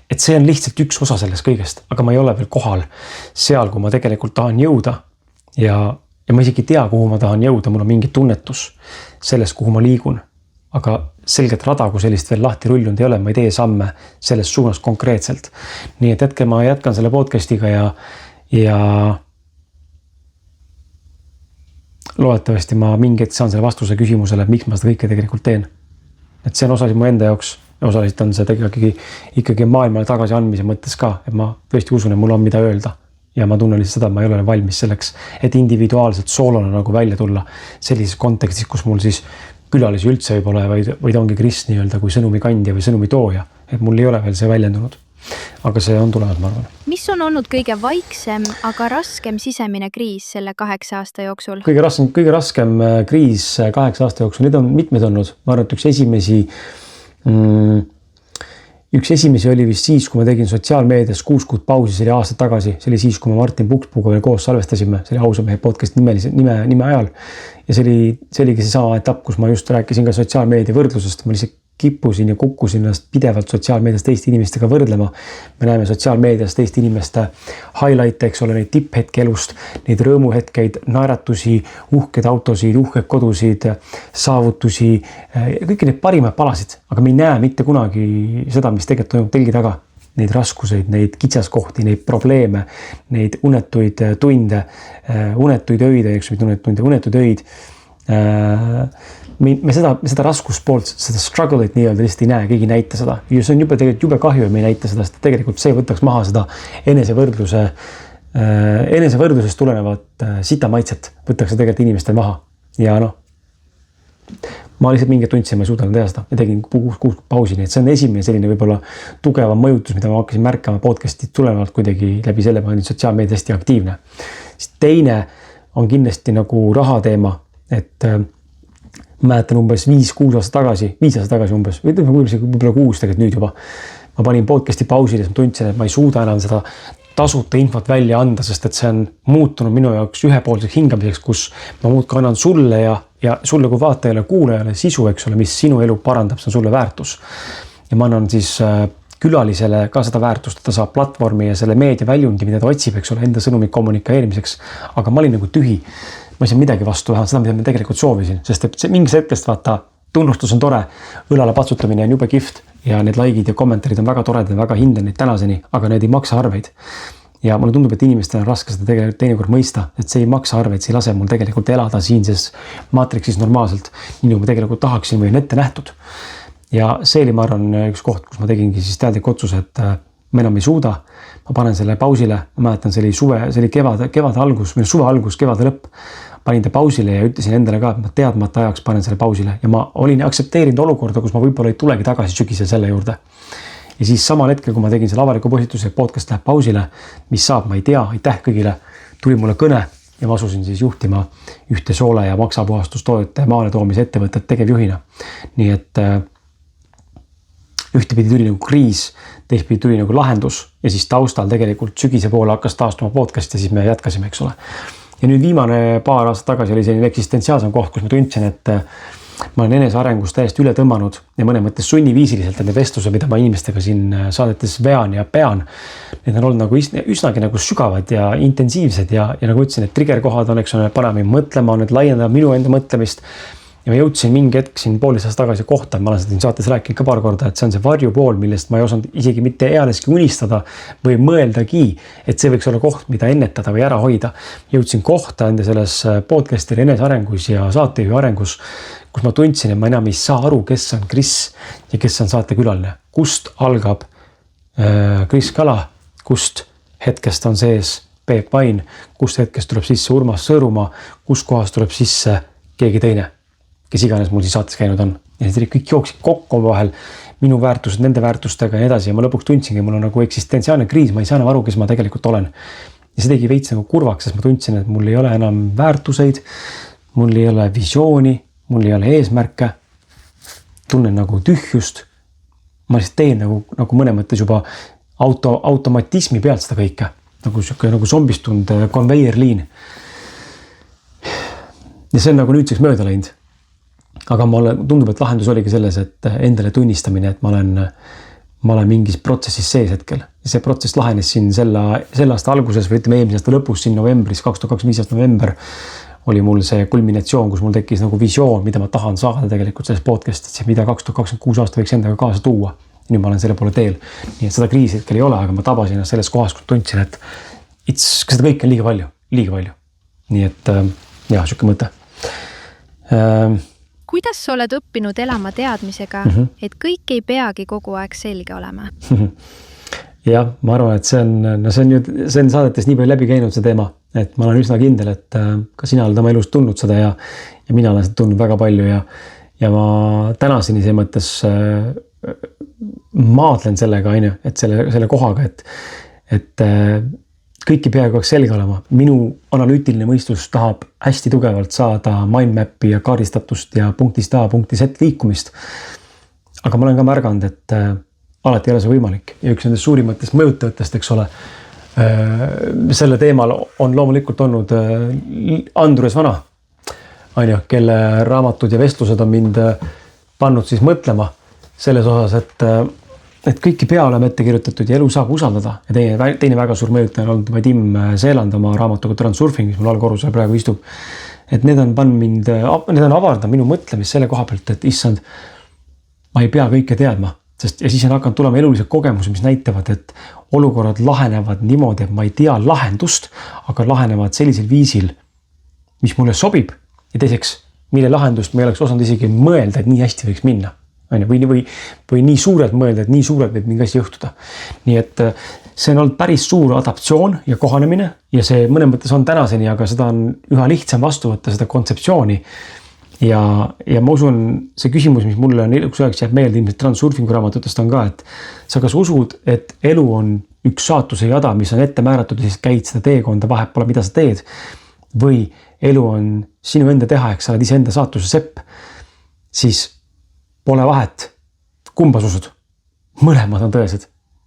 et see on lihtsalt üks osa sellest kõigest, aga ma ei ole veel kohal seal, kui ma tegelikult tahan jõuda ja ma isegi tea, kuhu ma tahan jõuda, mul on mingi tunnetus sellest, kuhu ma liigun. Aga selget rada, kui sellist veel lahti rullunud ei ole, ma ei tee samme selles suunas konkreetselt. Nii et hetkel ma jätkan selle podcastiga ja loodetavasti ma mingit saan selle vastuse küsimusele, et miks ma seda kõike tegelikult teen. Et see on osaliselt mu enda jaoks ja osaliselt on see ikkagi maailmale tagasi andmise mõttes ka, et ma tõesti usun, et mul on mida öelda. Ja ma tunnen lihtsalt seda, et ma ei ole valmis selleks, et individuaalselt soolona nagu välja tulla sellises kontekstis, kus mul siis külalisi üldse võib ole, vaid ongi Kris nii-öelda kui sõnumi kandja või sõnumi tooja. Et mul ei ole veel see väljendunud. Aga see on tulemas, ma arvan. Mis on olnud kõige vaiksem, aga raskem sisemine kriis selle 8 aasta jooksul? Kõige raskem kriis 8 aasta jooksul, need on mitmed olnud. Ma arvan, et üks esimesi oli vist siis, kui ma tegin sotsiaalmeedias 6 kuud pausi, see oli aastad tagasi. See oli siis, kui ma Martin Pukspuuga veel koos salvestasime. See oli Ausamehe podcast nime ajal. Ja see oligi see sama etapp, kus ma just rääkisin ka sotsiaalmeedia võrdlusest. Ma lihtsalt kippusin ja kukkusin ennast pidevalt sotsiaalmeedias teiste inimestega võrdlema. Me näeme sotsiaalmeedias teiste inimeste highlight'e, eks ole, neid tipphetke elust, neid rõõmuhetkeid, naeratusi, uhked autosid, uhked kodusid, saavutusi, kõiki neid parimaid palasid, aga me ei näe mitte kunagi seda, mis tegelikult toimub telgi taga. Neid raskuseid, neid kitsaskohti, neid probleeme, neid unetuid tunde, unetuid öid, unetuid öid. Me seda raskuspoolt, seda struggle'it nii-öelda lihtsalt ei näe, keegi ei näita seda. Ja see on jube kahju, et me ei näita seda, sest tegelikult see võtaks maha seda enesevõrdlusest tulenevat sitamaitset, võtaks seda tegelikult inimestel maha. Ja ma lihtsalt mingit tundsin, ma ei suudanud teha seda ja tegin 6 pausi, nii et see on esimene selline võib-olla tugevam mõjutus, mida ma hakkasin märkama podcast'id tulenevalt kuidagi läbi selle, ma olin sotsiaalmeedia hästi aktiivne. Siis teine on kindlasti nagu raha teema, et ma mäletan umbes 5 aastat tagasi umbes, võib-olla 6 tegelikult nüüd juba. Ma panin podcast'i pausile, ma tundsin, et ma ei suuda enam seda tasuta infot välja anda, sest et see on muutunud minu jaoks ühepoolseks hingamiseks, kus ma muudkui annan sulle ja sulle kui vaatajale, kuulajale sisu, eks ole, mis sinu elu parandab, see on sulle väärtus. Ja ma annan siis külalisele ka seda väärtust, et ta saab platvormi ja selle meedia väljundi, mida ta otsib, eks ole, enda sõnumi kommunikeerimiseks. Aga ma olin nagu tühi. Ma ei saa midagi vastu vähemalt seda, mida ma tegelikult soovisin, sest et mingis hetkest vaata, tunnustus on tore, õlale patsutamine on jube kihvt ja need likeid ja kommentaarid on väga toredad ja väga hindan neid tänaseni, aga need ei maksa arveid. Ja mulle tundub, et inimestel on raske seda tegelikult teinekord mõista, et see ei maksa arveid, see ei lase mul tegelikult elada siinses maatriksis normaalselt, nii nagu ma tegelikult tahaksin või on ette nähtud. Ja see oli, ma arvan, üks koht, kus ma tegingi siis teadlik otsuse, et ma enam ei suuda, ma panen selle pausile, ma mäletan, see oli kevade algus, või suve algus, kevade lõpp, panin ta pausile ja ütlesin endale ka, et ma teadmata ajaks panen selle pausile ja ma olin aktsepteerinud olukorda, kus ma võib-olla ei tulegi tagasi sügisel selle juurde. Ja siis samal hetkel, kui ma tegin selle avaliku postituse, et podcast läheb pausile, mis saab, ma ei tea, aitäh kõigile, tuli mulle kõne ja ma asusin siis juhtima ühte soole- ja maksapuhastustoodete maale toomise ettevõtet tegevjuhina. Nii et ühtepidi tuli nagu kriis, teistpidi tuli nagu lahendus ja siis taustal tegelikult sügise poole hakkas taastuma podcast ja siis me jätkasime, eks ole. Ja nüüd viimane paar aastat tagasi oli selline eksistentsiaalsem koht, kus ma tundsin, et ma olen enesearengus täiesti üle tõmmanud ja mõne mõttes sunniviisiliselt need vestlused, mida ma inimestega siin saadetes vean ja pean. Need on olnud nagu üsnagi nagu sügavad ja intensiivsed ja nagu ütlesin, et triggerkohad on, eks ole, paneme mõtlema, need laiendavad minu enda mõtlemist. Ja ma jõudsin mingi hetk siin poolteist aastat tagasi kohta, ma olen seda siin saates rääkinud ka paar korda, et see on see varjupool, millest ma ei osanud isegi mitte ealeski unistada või mõeldagi, et see võiks olla koht, mida ennetada või ära hoida. Jõudsin kohta enda selles podcast'i enesearengus ja saatejuhi arengus, kus ma tundsin, et ma enam ei saa aru, kes on Kris ja kes on saatekülaline. Kust algab Kris Kala, kust hetkest on sees Peep Vain, kust hetkest tuleb sisse Urmas Sõõrumaa, kus kohast tuleb sisse keegi teine, kes iganes mul siis saates käinud on. Ja need kõik jooksid kokku vahel, minu väärtused nende väärtustega ja nii edasi. Ja ma lõpuks tundsingi, mul on nagu eksistentsiaalne kriis, ma ei saa enam aru, kes ma tegelikult olen. Ja see tegi veits nagu kurvaks, sest ma tundsin, et mul ei ole enam väärtuseid, mul ei ole visiooni, mul ei ole eesmärke, tunnen nagu tühjust. Ma lihtsalt teen nagu mõne mõttes juba automatismi pealt seda kõike, nagu zombistund konveierliin. Ja see on nagu nüüdseks mööda läinud. Aga mulle tundub, et lahendus oligi selles, et endale tunnistamine, et ma olen mingis protsessis sees hetkel. Ja see protsess lahenes siin selle aasta alguses või ütleme eelmise aasta lõpus, siin novembris, 2025 aasta november oli mul see kulminatsioon, kus mul tekkis nagu visioon, mida ma tahan saada tegelikult selles podcastis ja mida 2026 aasta võiks endaga kaasa tuua. Ja nüüd ma olen selle poole teel. Nii et seda kriisi hetkel ei ole, aga ma tabasin ennast selles kohas, kus tundsin, et seda kõik on liiga palju. Nii et jah, siuke mõte. Kuidas sa oled õppinud elama teadmisega, et kõik ei peagi kogu aeg selge olema? Jah, ma arvan, et see on saadetes nii palju läbi käinud see teema, et ma olen üsna kindel, et ka sina oled oma elus tundnud seda ja mina olen seda tundnud väga palju ja ma tänaseni see mõttes maadlen sellega, et selle kohaga, et kõiki peaaegu oleks selge olema. Minu analüütiline mõistus tahab hästi tugevalt saada mindmap'i ja kaardistatust ja punktist A, punkti Z liikumist. Aga ma olen ka märganud, et alati ei ole see võimalik. Ja üks nendest suurimatest mõjutajatest, eks ole, selle teemal on loomulikult olnud Andrus Vana, kelle raamatud ja vestlused on mind pannud siis mõtlema selles osas, et kõik ei pea olema ette kirjutatud ja elu saab usaldada. Ja teine väga suur mõjutaja on olnud Vadim Seeland oma raamatuga Transurfing, mis mul allkorrusel praegu istub. Et need on avardanud minu mõtlemist selle koha pealt, et issand, ma ei pea kõike teadma. Ja siis on hakanud tulema elulised kogemused, mis näitavad, et olukorrad lahenevad niimoodi, et ma ei tea lahendust, aga lahenevad sellisel viisil, mis mulle sobib. Ja teiseks, mille lahendust ma ei oleks osanud isegi mõelda, et nii hästi võiks minna. Või nii suurelt mõelda, et nii suurelt võib mingi asi juhtuda. Nii et see on olnud päris suur adaptsioon ja kohanemine ja see mõne mõttes on tänaseni, aga seda on üha lihtsam vastu võtta seda kontseptsiooni. Ja ma usun, see küsimus, mis mulle on üks ajaks jääb meelde ilmselt Transurfingu raamatutest on ka, et sa kas usud, et elu on üks saatuse jada, mis on ette määratud ja siis käid seda teekonda, vahet pole, mida sa teed. Või elu on sinu enda teha, eks sa oled ise enda saatuse sepp, siis pole vahet, kumba usud. Mõlemad on tõesed.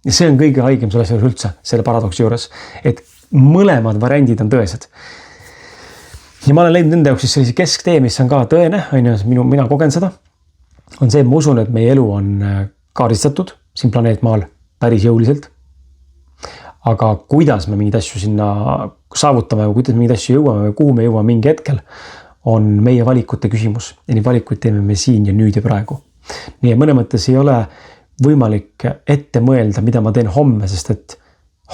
Ja see on kõige haigem selle asja üldse, selle paradoksi juures, et mõlemad variandid on tõesed. Ja ma olen leidnud nende jaoks siis sellise kesktee, mis on ka tõene, mina kogen seda, on see, et ma usun, et meie elu on kaardistatud siin planeetmaal päris jõuliselt. Aga kuidas me mingeid asju sinna saavutame või kuidas mingeid asju jõuame või kuhu me jõuame mingi hetkel, on meie valikute küsimus. Ja nii valikuid teeme me siin ja nüüd ja praegu. Nii mõne mõttes ei ole võimalik ette mõelda, mida ma teen homme, sest et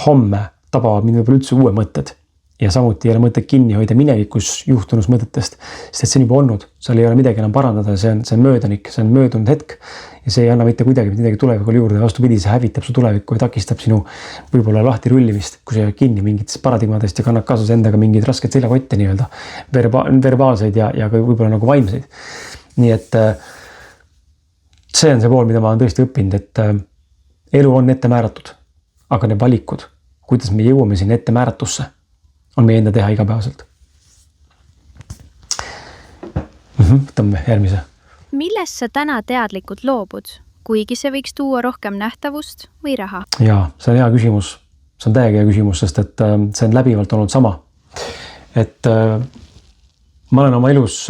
homme tabavad mind võib-olla üldse uue mõtted. ja samuti ei ole mõtet kinni hoida minevikus juhtunus mõtetest, sest et see on juba olnud, seal ei ole midagi enam parandada, see on möödanik, see on möödunud hetk ja see ei anna mitte kuidagi midagi tulevikule juurde, vastupidi, see hävitab su tulevikku ja takistab sinu võib-olla lahti rullimist, kui sa jääd kinni mingitest paradigmadest ja kannad kaasas endaga mingeid raskeid seljakotte nii-öelda, verbaalseid ja ka võib-olla nagu vaimseid. Nii et see on see pool, mida ma olen tõesti õppinud, et elu on ette määratud, aga need valikud, kuidas me jõuame sinna ette määratusse, on meie enda teha igapäevaselt. Võtame järgmise. Millest sa täna teadlikult loobud, kuigi see võiks tuua rohkem nähtavust või raha? Jaa, see on hea küsimus. See on täiega hea küsimus, sest et see on läbivalt olnud sama. Et ma olen oma elus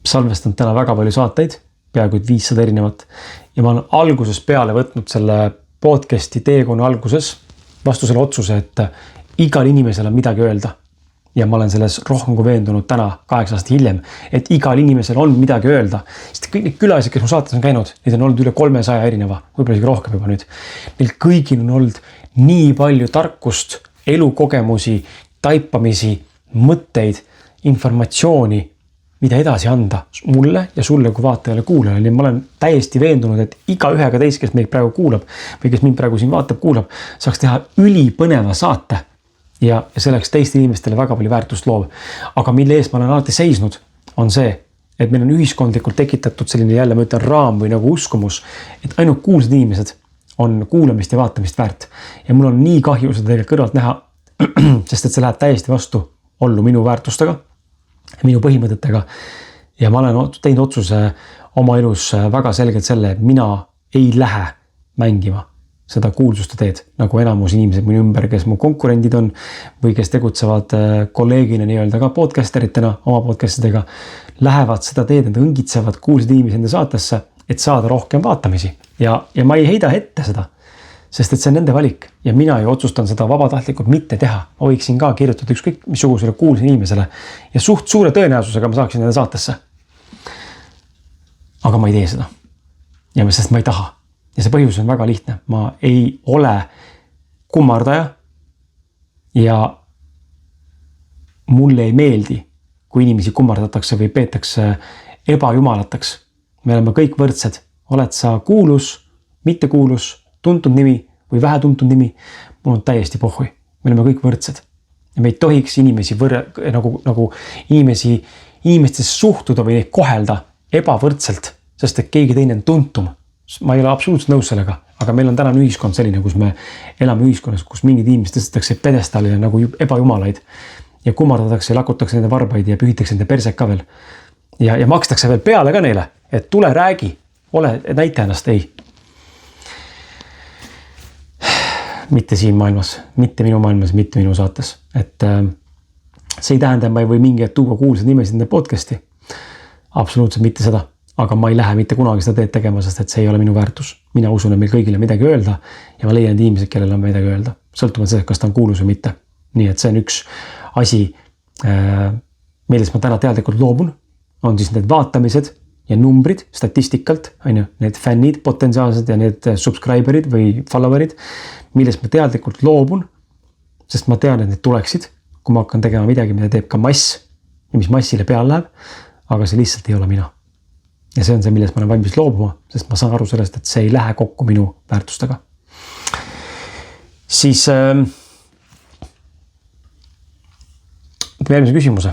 salvestanud täna väga palju saateid, peaaegu 500 erinevat. Ja ma olen alguses peale võtnud selle podcasti teekonna alguses vastu selle otsuse, et igal inimesel on midagi öelda. Ja ma olen selles rohkem kui veendunud täna 8 aastat hiljem, et igal inimesel on midagi öelda. Sest kõik need külalised, kes mu saates on käinud, neid on olnud üle 300 erineva, võib-olla isegi rohkem juba nüüd. Neil kõigil on olnud nii palju tarkust, elukogemusi, taipamisi, mõtteid, informatsiooni, mida edasi anda mulle ja sulle kui vaatajale kuulajale. Nii ma olen täiesti veendunud, et iga ühega teist, kes meid praegu kuulab või kes mind praegu siin vaatab, kuulab, saaks teha ülipõneva saate ja selleks teiste inimestele väga palju väärtust loov. Aga mille eest ma olen alati seisnud, on see, et meil on ühiskondlikult tekitatud selline jälle, ma ütlen, raam või nagu uskumus, et ainult kuulsad inimesed on kuulamist ja vaatamist väärt. Ja mul on nii kahju seda tegelikult kõrvalt näha, sest et see läheb täiesti vastu ollu minu väärtustega, minu põhimõtetega ja ma olen teinud otsuse oma elus väga selgelt selle, et mina ei lähe mängima seda kuulsuste teed, nagu enamus inimesed minu ümber, kes mu konkurendid on või kes tegutsevad kolleegina nii-öelda ka podcasteritena, oma podcastidega, lähevad seda teed, nad õngitsevad kuulsad inimesed enda saatesse, et saada rohkem vaatamisi ja ma ei heida ette seda. Sest et see on nende valik ja mina ju otsustan seda vabatahtlikult mitte teha. Ma võiksin ka kirjutada ükskõik missugusele kuulsale inimesele ja suht suure tõenäosusega ma saaksin nende saatesse. Aga ma ei tee seda. Ja sest ma ei taha. Ja see põhjus on väga lihtne. Ma ei ole kummardaja ja mulle ei meeldi, kui inimesi kummardatakse või peetakse ebajumalataks. Me oleme kõik võrdsed. Oled sa kuulus, mitte kuulus, tuntud nimi või vähe tuntud nimi, mul on täiesti pohhui. Me oleme kõik võrdsed. Ja me ei tohiks inimesi nagu inimestesse suhtuda või neid kohelda ebavõrdselt, sest et keegi teine on tuntum. Ma ei ole absoluutselt nõus sellega, aga meil on tänane ühiskond selline, kus me elame ühiskonnas, kus mingid inimesed tõstetakse pedestaalile nagu ebajumalaid ja kummardatakse ja lakutakse nende varbaid ja pühitakse nende persed ka veel. Ja makstakse veel peale ka neile, et tule räägi, ole näita ennast, ei. Mitte siin maailmas, mitte minu maailmas, mitte minu saates. Et see ei tähenda, et ma ei või mingi tuua kuulsad nimesid nende podcasti. Absoluutselt mitte seda. Aga ma ei lähe mitte kunagi seda teed tegema, sest et see ei ole minu väärtus. Mina usun, et meil kõigile midagi öelda ja ma leian inimesed, kellel on midagi öelda. Sõltumata sellest, kas ta on kuulus või mitte. Nii et see on üks asi, millest ma täna teadlikult loobun, on siis need vaatamised ja numbrid statistikalt, need fännid potentsiaalsed ja need subscriberid või followerid, millest ma teadlikult loobun, sest ma tean, et need tuleksid, kui ma hakkan tegema midagi, mida teeb ka mass ja mis massile peale läheb, aga see lihtsalt ei ole mina. Ja see on see, millest ma olen valmis loobuma, sest ma saan aru sellest, et see ei lähe kokku minu väärtustega. Siis järgmise küsimuse.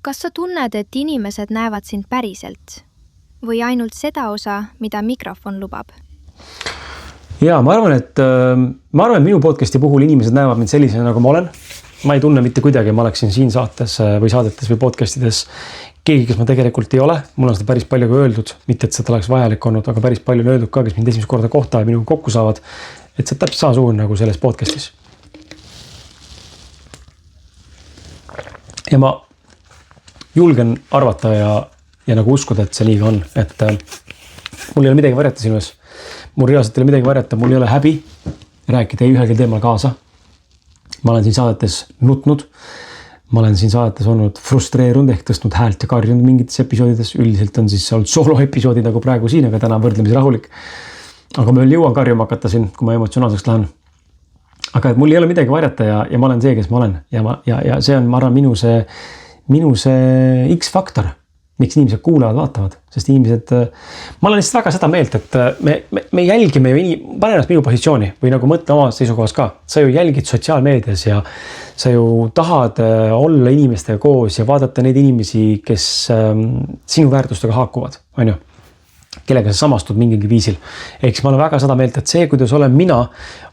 Kas sa tunned, et inimesed näevad sind päriselt või ainult seda osa, mida mikrofon lubab? Ja ma arvan, et minu podcasti puhul inimesed näevad mind sellisena, nagu ma olen. Ma ei tunne mitte kuidagi, ma oleksin siin saates või saadetes või podcastides keegi, kes ma tegelikult ei ole. Mul on seda päris palju ka öeldud, mitte et seda oleks vajalik olnud, aga päris palju on öeldud ka, kes mind esimest korda kohta ja minuga kokku saavad, et see täpselt samasugune nagu selles podcastis. Ja ma julgen arvata ja nagu uskuda, et see nii on, et mul ei ole midagi varjata sinu ees. Mul reaalselt ei ole midagi varjata, mul ei ole häbi rääkida ei ühelgi teemal kaasa. Ma olen siin saadetes nutnud, ma olen siin saadetes olnud frustreerunud ehk tõstnud häält ja karjunud mingites episoodides. Üldiselt on siis olnud solo-episoodid nagu praegu siin, aga täna võrdlemisi rahulik. Aga ma veel jõuan karjuma hakata siin, kui ma emotsionaalseks lähen. aga et mul ei ole midagi varjata ja ma olen see, kes ma olen ja see on, ma arvan, minu see X-faktor, miks inimesed kuulavad, vaatavad, sest inimesed, ma olen lihtsalt väga seda meelt, et me jälgime ju pane ennast minu positsiooni või nagu mõtle oma seisukohast ka, sa ju jälgid sotsiaalmeedias ja sa ju tahad olla inimestega koos ja vaadata neid inimesi, kes sinu väärtustega haakuvad, on ju, kellega sa samastud mingilgi viisil. Ehk ma olen väga seda meelt, et see, kuidas olen mina,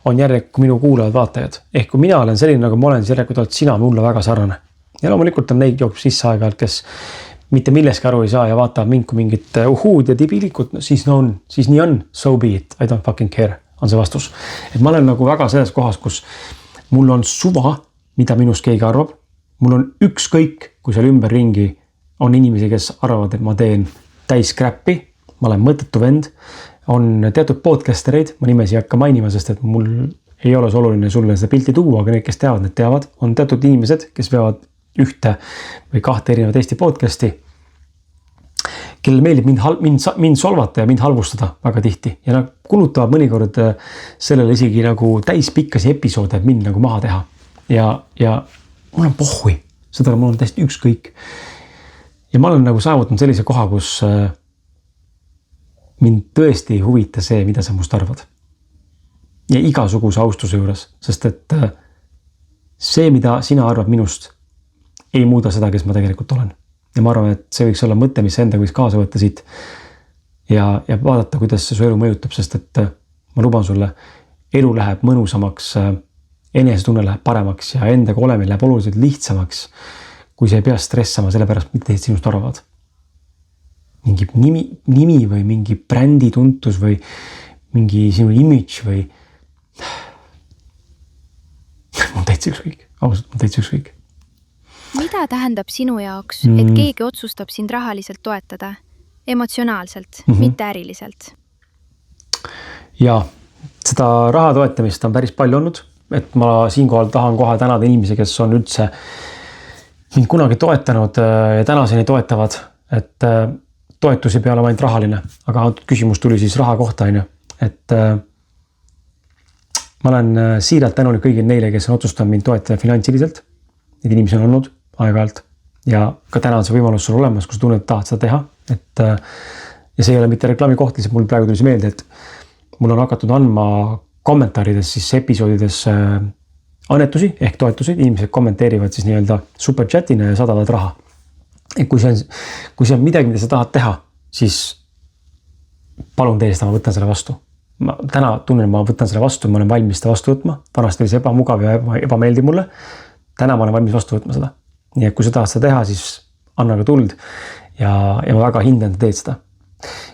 on järelikult minu kuulavad vaatajad. Ehk kui mina olen selline, nagu ma olen, siis järelikult oled sina mulle väga sarnane. Ja loomulikult on neid jookseb sisse aeg-ajalt, kes mitte milleski aru ei saa ja vaatavad mind kui mingit uhuud ja tibilikud, siis nii on, so be it, I don't fucking care, on see vastus. Et ma olen nagu väga selles kohas, kus mul on suva, mida minust keegi arvab. Mul on ükskõik, kui seal ümberringi on inimesi, kes arvavad, et ma teen täis crap'i, ma olen mõttetu vend, on teatud podcastereid, ma nimesi ei hakka mainima, sest et mul ei ole see oluline sulle seda pilti tuua, aga need, kes teavad, need teavad. On teatud inimesed, kes veavad ühte või kahte erinevat Eesti podcasti, kellel meeldib mind solvata ja mind halvustada väga tihti. Ja nad kulutavad mõnikord sellele isegi nagu täispikkasi episoode, et mind nagu maha teha. Ja mul on pohhui, seda mul on täiesti ükskõik. Ja ma olen nagu saavutanud sellise koha, kus mind tõesti ei huvita see, mida sa must arvad. Ja igasuguse austuse juures, sest et see, mida sina arvad minust, ei muuda seda, kes ma tegelikult olen. Ja ma arvan, et see võiks olla mõte, mis enda võiks kaasa võtta siit ja vaadata, kuidas see su elu mõjutab, sest et ma luban sulle, elu läheb mõnusamaks, enesetunne läheb paremaks ja endaga olemine läheb oluliselt lihtsamaks, kui sa ei pea stressama selle pärast, mida teised sinust arvavad. Mingi nimi või mingi brändi tuntus või mingi sinu image või mul täitsa ükskõik, ausalt, mul täitsa ükskõik. Mida tähendab sinu jaoks, et keegi otsustab sind rahaliselt toetada, emotsionaalselt, mitte äriliselt? Ja seda raha toetamist on päris palju olnud, et ma siinkohal tahan kohe tänada inimesi, kes on üldse mind kunagi toetanud ja tänaseni toetavad, et toetusi peale ainult rahaline, aga küsimus tuli siis raha kohta, et ma olen siiralt tänulik kõigil neile, kes on otsustanud mind toetada finantsiliselt. Need inimesi on olnud aeg-ajalt ja ka täna on see võimalus sul olemas, kus tunned, et tahad seda teha. Ja see ei ole mitte reklaami koht, lihtsalt mul praegu tuli see meelde, et mul on hakatud andma kommentaarides siis episoodides annetusi ehk toetusi. Inimesed kommenteerivad siis nii-öelda superchatina ja saadavad raha. Et kui see on midagi, mida sa tahad teha, siis palun tee seda, ma võtan selle vastu. Ma täna tunnen, ma võtan selle vastu, ma olen valmis seda vastu võtma. Vanasti oli see ebamugav ja ebameeldiv mulle. Täna ma olen valmis vastu võtma seda. Nii et kui sa tahad seda teha, siis anna ka tuld ja ma väga hindan, et teed seda.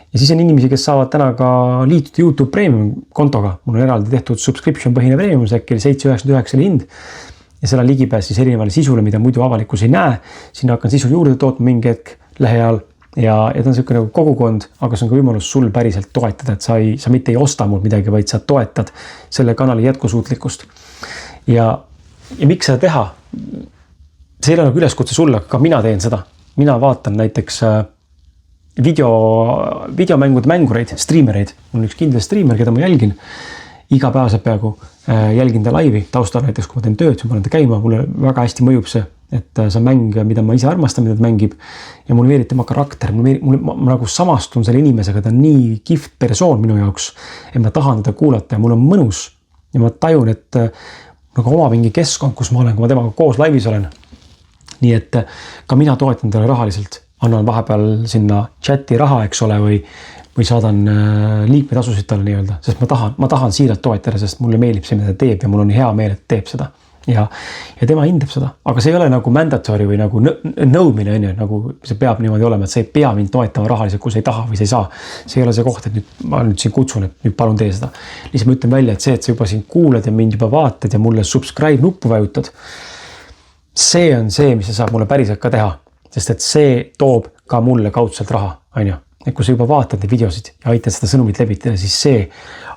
Ja siis on inimesi, kes saavad täna ka liituda YouTube Premium kontoga. Mul on eraldi tehtud subscription põhine premium, see äkki oli 7,99 hind. Ja seal on ligipääs siis erinevale sisule, mida muidu avalikkus ei näe. Sinna hakkan sisu juurde tootma mingi hetk lähiajal ja ta on selline nagu kogukond, aga see on ka võimalus sul päriselt toetada, et sa mitte ei osta mul midagi, vaid sa toetad selle kanali jätkusuutlikkust. Ja miks seda teha? See ei ole nagu üleskutse sulle, aga mina teen seda. Mina vaatan näiteks videomängude mängureid, streamereid. Mul on üks kindel streamer, keda ma jälgin. Igapäevaselt peaaegu jälgin ta laivi taustal näiteks, kui ma teen tööd, ma panen ta käima, mulle väga hästi mõjub see, et see on mäng, mida ma ise armastan, mida ta mängib ja mulle meeldib tema karakter, ma nagu samastun selle inimesega, ta on nii kihvt persoon minu jaoks, et ma tahan teda kuulata ja mul on mõnus ja ma tajun, et nagu oma mingi keskkond, kus ma olen, kui ma temaga koos laivis olen. Nii et ka mina toetan talle rahaliselt, annan vahepeal sinna chati raha, eks ole, või saadan liikmetasusid talle nii-öelda, sest ma tahan siiralt toetada, sest mulle meeldib see, mida ta teeb ja mul on hea meel, et teeb seda. Ja tema hindab seda, aga see ei ole nagu mandatory või nagu nõudmine, nagu see peab niimoodi olema, et sa ei pea mind toetama rahaliselt, kui sa ei taha või sa ei saa. See ei ole see koht, et ma nüüd siin kutsun, et nüüd palun tee seda. Lihtsalt ma ütlen välja, et see, et sa juba siin kuulad ja mind juba vaatad ja mulle subscribe nuppu vajutad, see on see, mis sa saab mulle päriselt ka teha, sest et see toob ka mulle kaudselt raha, on ju. Et kui sa juba vaatad neid videosid ja aitad seda sõnumit levitada, siis see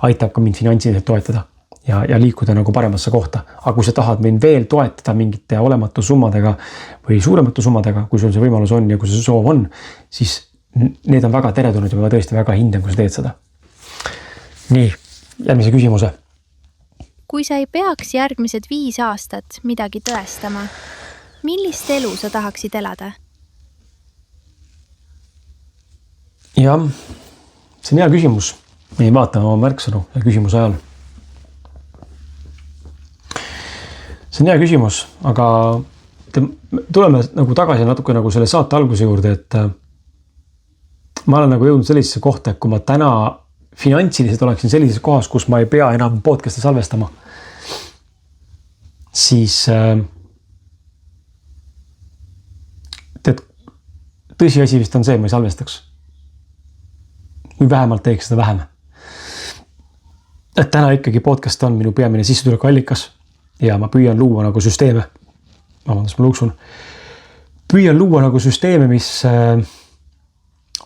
aitab ka mind finantsiliselt toetada ja liikuda nagu paremasse kohta. Aga kui sa tahad mind veel toetada mingite olematu summadega või suurematu summadega, kui sul see võimalus on ja kui see soov on, siis need on väga teretulnud ja ma tõesti väga hindan, kui sa teed seda. Nii, järgmise küsimuse. kui sa ei peaks järgmised 5 aastat midagi tõestama, millist elu sa tahaksid elada? Jah, see on hea küsimus. Me ei vaata oma märksõnu ja küsimuse ajal. See on hea küsimus, aga tuleme nagu tagasi natuke nagu selle saate alguse juurde, et ma olen nagu jõudnud sellisesse kohta, et kui ma täna finantsiliselt oleksin sellises kohas, kus ma ei pea enam podcast'e salvestama, siis tõsiasi vist on see, ma ei salvestaks. Või vähemalt teeks seda vähem. Et täna ikkagi podcast on minu peamine sissetuleku allikas ja ma püüan luua nagu süsteeme. Vabandust, ma luksun. Püüan luua nagu süsteeme, mis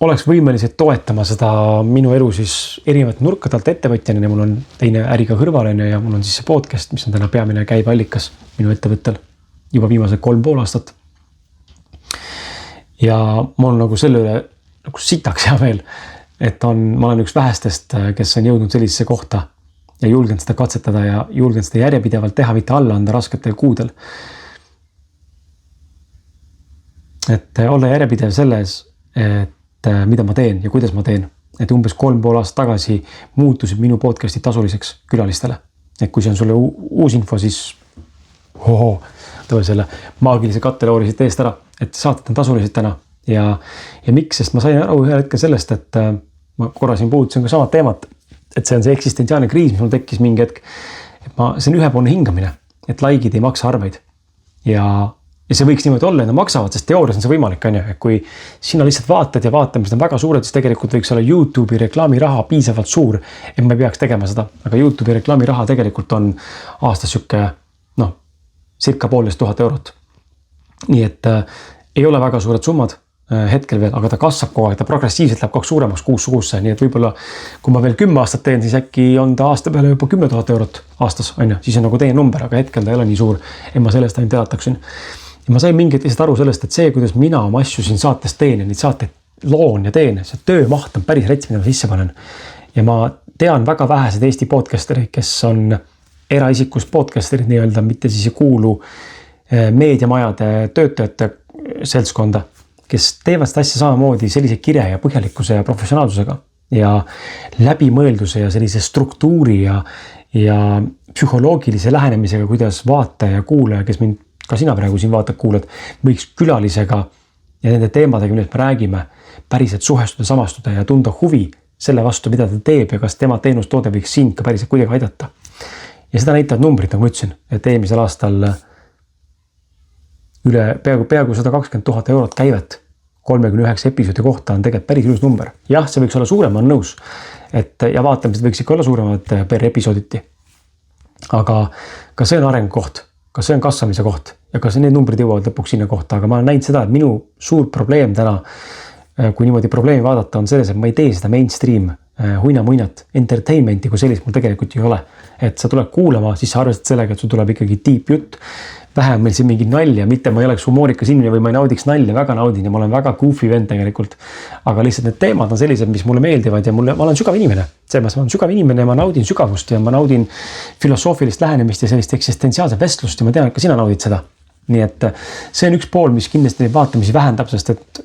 oleks võimelised toetama seda minu elu siis erinevat nurkade alt ettevõtjana ja mul on teine äri ka kõrvaline ja mul on siis see podcast, mis on täna peamine käibeallikas minu ettevõttel juba viimased 3,5 aastat. Ja mul on nagu selle üle nagu sitaks hea veel, et ma olen üks vähestest, kes on jõudnud sellisesse kohta ja julgen seda katsetada ja julgen seda järjepidevalt teha, mitte alla anda rasketel kuudel. Et olla järjepidev selles, et mida ma teen ja kuidas ma teen. Et umbes 3,5 aastat tagasi muutusid minu podcasti tasuliseks külalistele. Et kui see on sulle uus info, siis tõe selle maagilise katteloori siit eest ära, et saated on tasulised täna. Ja miks? Sest ma sain aru ühel hetkel sellest, et ma korra siin puudutasin ka samad teemat, et see on see eksistentsiaalne kriis, mis mul tekkis mingi hetk. Et see on ühepoolne hingamine, et like'id ei maksa arveid. Ja see võiks niimoodi olla, et nad maksavad, sest teoorias on see võimalik, on ju. Et kui sina lihtsalt vaatad ja vaatamised on väga suured, siis tegelikult võiks olla YouTube'i reklaamiraha piisavalt suur, et ma ei peaks tegema seda. Aga YouTube'i reklaamiraha tegelikult on aastas siuke, circa 1,5 eurot. Nii et ei ole väga suured summad hetkel veel, aga ta kasvab kogu aeg, ta progressiivselt läheb kaks suuremaks kuusse. Nii et võib-olla, kui ma veel 10 aastat teen, siis äkki on ta aasta peale juba 10 000 eurot aastas, on ju. Siis on nagu teine number, aga hetkel ta ei ole nii suur, et ma sellest ainult elataksin. Ja ma sain mingit lihtsalt aru sellest, et see, kuidas mina oma asju siin saates teen ja neid saateid loon ja teen, see töömaht on päris rets, mida ma sisse panen. Ja ma tean väga vähesed Eesti podcasterid, kes on eraisikus podcasterid nii-öelda, mitte siis ei kuulu meediamajade töötajate seltskonda, kes teevad seda asja samamoodi sellise kire ja põhjalikkuse ja professionaalsusega ja läbimõelduse ja sellise struktuuri ja psühholoogilise lähenemisega, kuidas vaataja ja kuulaja, kes mind ka sina praegu siin vaatad, kuulad, võiks külalisega ja nende teemadega, millest me räägime, päriselt suhestuda, samastuda ja tunda huvi selle vastu, mida ta teeb ja kas tema teenustoode võiks sind ka päriselt kuidagi aidata. Ja seda näitavad numbrid, nagu ma ütlesin, et eelmisel aastal üle peaaegu 120 000 eurot käivet 39 episoodi kohta on tegelikult päris ilus number. Jah, see võiks olla suurem, on nõus. Ja vaatamised võiks ikka olla suuremad per episooditi. Aga ka see on arengu koht. Kas see on kasvamise koht ja kas need numbrid jõuavad lõpuks sinna kohta, aga ma olen näinud seda, et minu suur probleem täna, kui niimoodi probleemi vaadata, on selles, et ma ei tee seda mainstream huina-muinat, entertainmenti, kui sellist mul tegelikult ei ole. Et sa tuleb kuulama, siis sa arvestad sellega, et sul tuleb ikkagi deep jutt, vähem meil siin mingi nalja, mitte ma ei oleks humoorikas inimene või ma ei naudiks nalja, väga naudin ja ma olen väga goofy vend tegelikult. Aga lihtsalt need teemad on sellised, mis mulle meeldivad ja ma olen sügav inimene. Ma olen sügav inimene ja ma naudin sügavust ja ma naudin filosoofilist lähenemist ja sellist eksistentsiaalset vestlust ja ma tean, et ka sina naudid seda. Nii et see on üks pool, mis kindlasti neid vaatamisi vähendab, sest et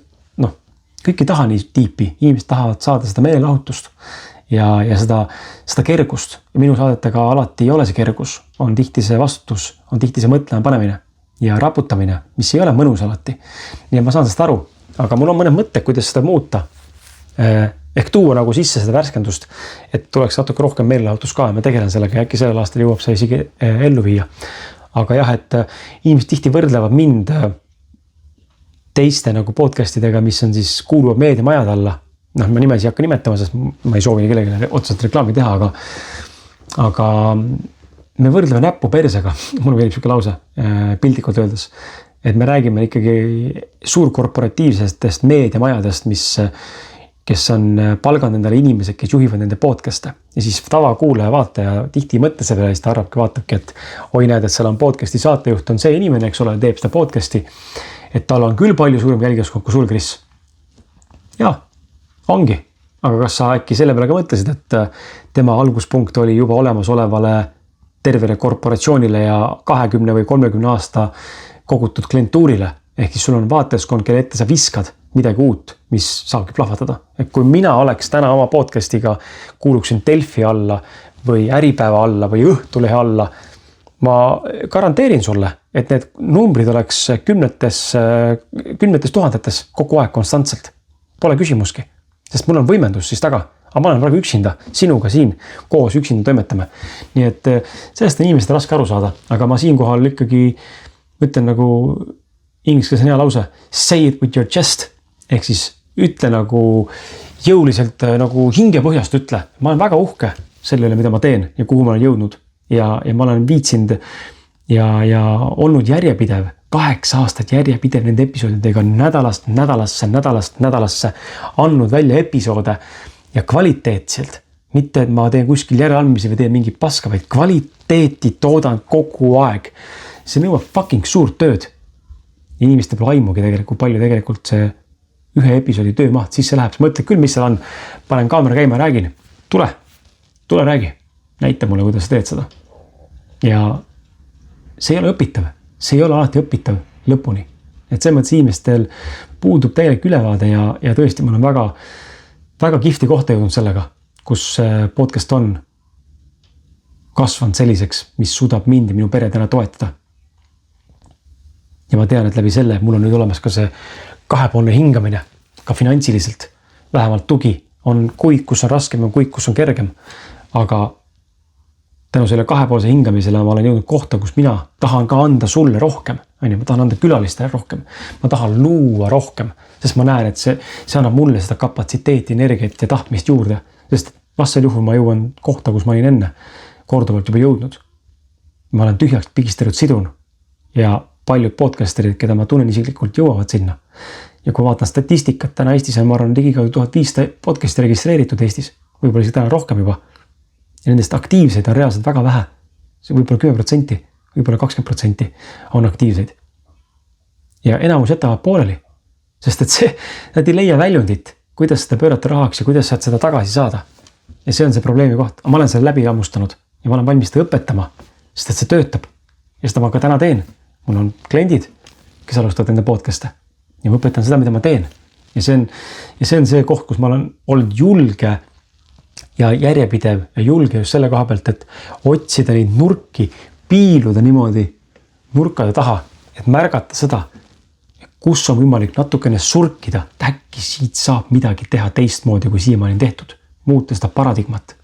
kõik ei taha nii tiipi. Inimesed tahavad saada seda meelelahutust ja seda kergust. Ja minu saadetega alati ei ole see kergus. On tihti see vastutus, on tihti see mõtlema panemine ja raputamine, mis ei ole mõnus alati. Ja ma saan sellest aru, aga mul on mõned mõtted, kuidas seda muuta. Ehk tuua nagu sisse seda värskendust, et tuleks natuke rohkem meelelahutust ka ja ma tegelen sellega ja äkki sellel aastal jõuab see isegi ellu viia. Aga jah, et inimesed tihti võrdlevad mind teiste nagu podcastidega, mis on siis kuuluvad meediamajad alla. Ma nimesi ei hakka nimetama, sest ma ei soovi kellelegi otseselt reklaami teha, aga me võrdleme näppu persega. Mul meeldib siuke lause piltlikult öeldes, et me räägime ikkagi suurkorporatiivsetest meediamajadest, kes on palganud endale inimesed, kes juhivad nende podcast'e. Ja siis tavakuulaja vaataja tihti ei mõtle selle, siis ta vaatabki, et oi näed, et seal on podcast'i saatejuht, on see inimene, eks ole, teeb seda podcast'i, et tal on küll palju suurem jälgijaskond kui sul, Kris. Jaa, ongi. Aga kas sa äkki selle peale ka mõtlesid, et tema alguspunkt oli juba olemasolevale tervele korporatsioonile ja 20 või 30 aasta kogutud klientuurile. Ehk siis sul on vaatajaskond, kelle ette sa viskad midagi uut, mis saabki plahvatada. Et kui mina oleks täna oma podcastiga, kuuluksin Delfi alla või Äripäeva alla või Õhtulehe alla, ma garanteerin sulle, et need numbrid oleks kümnetes tuhandetes kogu aeg konstantselt. Pole küsimuski, sest mul on võimendus siis taga. Aga ma olen praegu üksinda, sinuga siin koos üksinda toimetame. Nii et sellest on inimesed raske aru saada, aga ma siinkohal ikkagi ütlen nagu inglise keeles on hea lause, say it with your chest, ehk siis ütle nagu jõuliselt nagu hingepõhjast ütle. Ma olen väga uhke selle üle, mida ma teen ja kuhu ma olen jõudnud ja ma olen viitsinud ja olnud järjepidev 8 aastat järjepidev nende episoodidega nädalast nädalasse andnud välja episoode ja kvaliteetselt, mitte et ma teen kuskil järeleandmisi või teen mingi paska, vaid kvaliteeti toodan kogu aeg. See nõuab fucking suurt tööd. Inimeste pole aimugi tegelikult, palju tegelikult see ühe episoodi töömaht sisse läheb. Sa mõtled küll, mis seal on. Panen kaamera käima ja räägin. Tule räägi. Näita mulle, kuidas sa teed seda. Ja see ei ole õpitav. See ei ole alati õpitav lõpuni. Et see mõttes inimestel puudub täielik ülevaade ja tõesti, ma olen väga kihvti kohta jõudnud sellega, kus podcast on kasvanud selliseks, mis suudab mind ja minu pere täna toetada. Ja ma tean, et läbi selle mul on nüüd olemas ka see kahepoolne hingamine, ka finantsiliselt. Vähemalt tugi on kuid, kus on raskem ja kuid, kus on kergem. Aga tänu selle kahepoolse hingamisele ma olen jõudnud kohta, kus mina tahan ka anda sulle rohkem. Ma tahan anda külalistele rohkem. Ma tahan luua rohkem, sest ma näen, et see annab mulle seda kapatsiteeti, energiat ja tahtmist juurde. Sest vastasel juhul ma jõuan kohta, kus ma olin enne korduvalt juba jõudnud. Ma olen tühjaks pigisterid sidun ja paljud podcasterid, keda ma tunnen isiklikult, jõuavad sinna. Ja kui vaatan statistikat, täna Eestis on, ma arvan, ligikaudu 1500 podcasti registreeritud Eestis. Võib-olla isegi täna rohkem juba. Ja nendest aktiivseid on reaalselt väga vähe. See võib-olla 10%, võib-olla 20% on aktiivseid. Ja enamus jätavad pooleli, sest et nad ei leia väljundit, kuidas seda pöörata rahaks ja kuidas saad seda tagasi saada. Ja see on see probleemi koht. Ma olen selle läbi hammustanud ja ma olen valmis seda õpetama, sest et see töötab. Ja seda ma ka täna teen. Mul on kliendid, kes alustavad enda podcast'e ja ma õpetan seda, mida ma teen. Ja see on see koht, kus ma olen olnud julge ja järjepidev ja julge just selle koha pealt, et otsida neid nurki, piiluda niimoodi nurkade taha, et märgata seda, kus on võimalik natukene surkida, et äkki siit saab midagi teha teistmoodi, kui siiamaani tehtud, muuta seda paradigmat.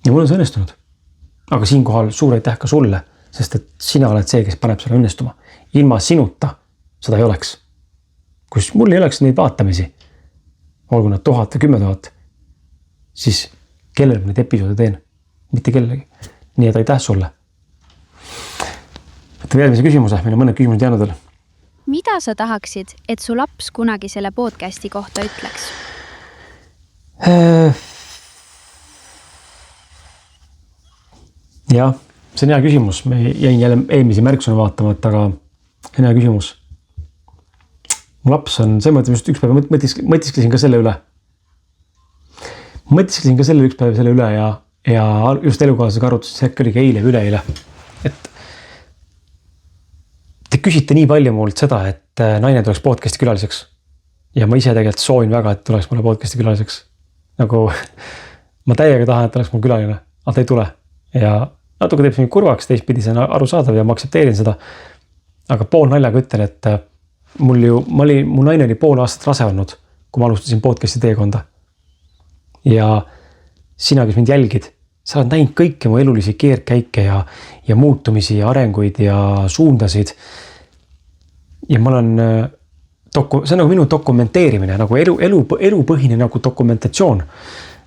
Ja mul on see õnnestunud. Aga siinkohal suur aitäh ka sulle, sest et sina oled see, kes paneb selle õnnestuma. Ilma sinuta seda ei oleks. Kui mul ei oleks neid vaatamisi, olgu nad 1000 või 10 000, siis kellel ma neid episoode teen? Mitte kellegi. Nii et aitäh sulle. Võtame järgmise küsimuse, meil on mõned küsimused jäänud veel. Mida sa tahaksid, et su laps kunagi selle podcasti kohta ütleks? Jah, see on hea küsimus. Me jäin jälle eelmisi märksõnu vaatamat, aga see on hea küsimus. Mu laps on, see mõttes just üks päev mõtisklesin ka selle üle. Mõtisklesin ka selle üks päev selle üle ja just elukaaslasega arutasin, see oligi eile või üleeile. Et te küsite nii palju mult seda, et naine tuleks podcasti külaliseks. Ja ma ise tegelikult soovin väga, et tuleks mulle podcasti külaliseks. Nagu ma täiega tahan, et tuleks mul külaline, aga ta ei tule. Ja natuke teeb see mind kurvaks, teistpidi see on arusaadav ja ma aktsepteerin seda. Aga pool naljaga ütlen, et mu naine oli pool aastat rase olnud, kui ma alustasin podcasti teekonda. Ja sina, kes mind jälgid, sa oled näinud kõiki mu elulisi keerkäike ja muutumisi ja arenguid ja suundasid. Ja ma olen, see on nagu minu dokumenteerimine, nagu elupõhine nagu dokumentatsioon.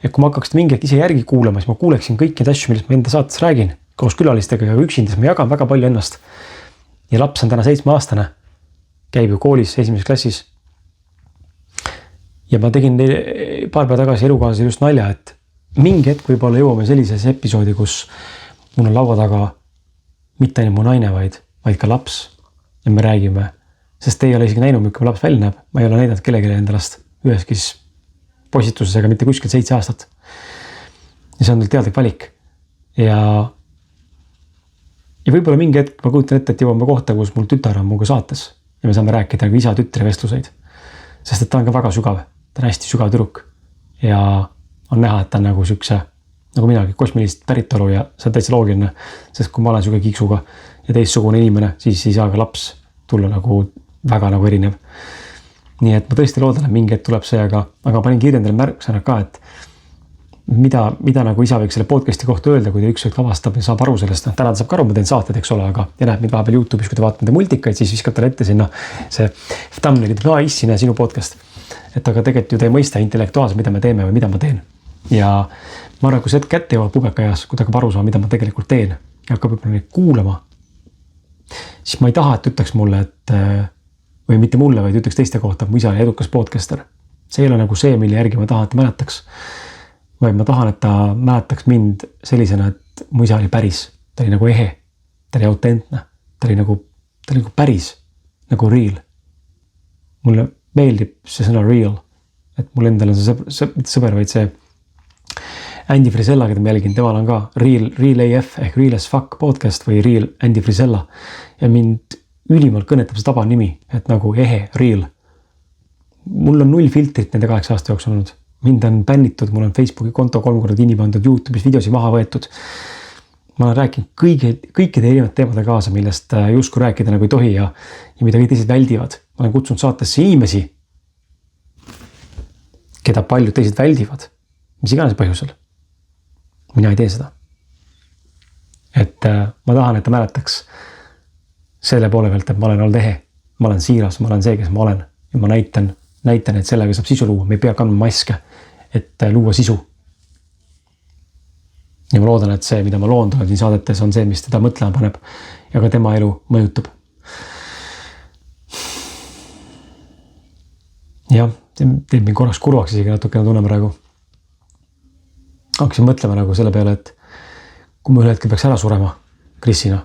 Ja kui ma hakkaksin mingi ise järgi kuulama, siis ma kuuleksin kõiki need asju, millest ma enda saates räägin. Koos külalistega ja üksindes ma jagan väga palju ennast. Ja laps on täna 7-aastane. Käib ju koolis 1. klassis. Ja ma tegin paar päeva tagasi elukaaslasele just nalja, et mingi hetk võib-olla jõuame sellises episoodi, kus mul on laua taga mitte ainult mu naine, vaid ka laps. Ja me räägime, sest te ei ole isegi näinud, kui laps välja näeb. Ma ei ole näidanud kellelegi enda last üheski postituses ega mitte kuskil 7 aastat. Ja see on teadlik valik. Ja ja võib-olla mingi hetk ma kujutan ette, et jõuame kohta, kus mul tütar on muga saates ja me saame rääkida nagu isa-tütre vestluseid. Sest et ta on ka väga sügav, ta on hästi sügav tüdruk ja on näha, et ta on nagu siukse, nagu minagi, kosmilist päritolu ja see on täitsa loogiline, sest kui ma olen siuke kiksuga ja teistsugune inimene, siis ei saa ka laps tulla nagu väga nagu erinev. Nii et ma tõesti loodan, et mingi hetk tuleb see, aga panin kirja endale märksõnad ka, et mida nagu isa võiks selle podcasti kohta öelda, kui ta üks hetk avastab ja saab aru sellest. Täna ta saab ka aru, ma teen saated, eks ole, aga ja näeb mind vahepeal YouTube'is, kui ta vaatab nende multikaid, siis viskab talle ette sinna see thumbnailid, issi, näe sinu podcast. Et aga tegelikult ju ta ei mõista intellektuaalselt, mida me teeme või mida ma teen. Ja ma arvan, kui see hetk kätte jõuab pubeka eas, kui ta hakkab aru saama, mida ma tegelikult teen ja hakkab võib-olla neid kuulama, siis ma ei taha, et ütleks mulle, et või mitte mulle, vaid ütleks teiste kohta, et mu isa oli edukas podcaster. See ei ole nagu see, mille järgi ma tahan, et ta mäletaks. Vaid ma tahan, et ta mäletaks mind sellisena, et mu isa oli päris. Ta oli nagu ehe, ta oli autentne, ta oli nagu päris, nagu real. Mulle meeldib see sõna real, et mul endal on see sõber, vaid see Andy Frisella, keda ma jälgin, temal on ka Real AF ehk Real as Fuck podcast või Real Andy Frisella. Ja mind ülimalt kõnetab see taba nimi, et nagu ehe, real. Mul on 0 filtrit nende 8 aasta jooksul olnud. Mind on bännitud, mul on Facebooki konto 3 korda kinni pandud, YouTube'is videosi maha võetud. Ma olen rääkinud kõikide erinevad teemade kaasa, millest justkui rääkida nagu ei tohi ja mida kõik teised väldivad. Ma olen kutsunud saatesse inimesi, keda paljud teised väldivad, mis iganes põhjusel. Mina ei tee seda. Et ma tahan, et ta mäletaks selle poole pealt, et ma olen olnud ehe. Ma olen siiras, ma olen see, kes ma olen. Ja ma näitan, et sellega saab sisu luua. Me ei pea kandma maske, et luua sisu. Ja ma loodan, et see, mida ma loon siin saadetes, on see, mis teda mõtlema paneb ja ka tema elu mõjutab. Jah, teeb mind korraks kurvaks isegi natukene tunnen praegu. Hakkasin mõtlema nagu selle peale, et kui ma ühel hetkel peaks ära surema Krisina,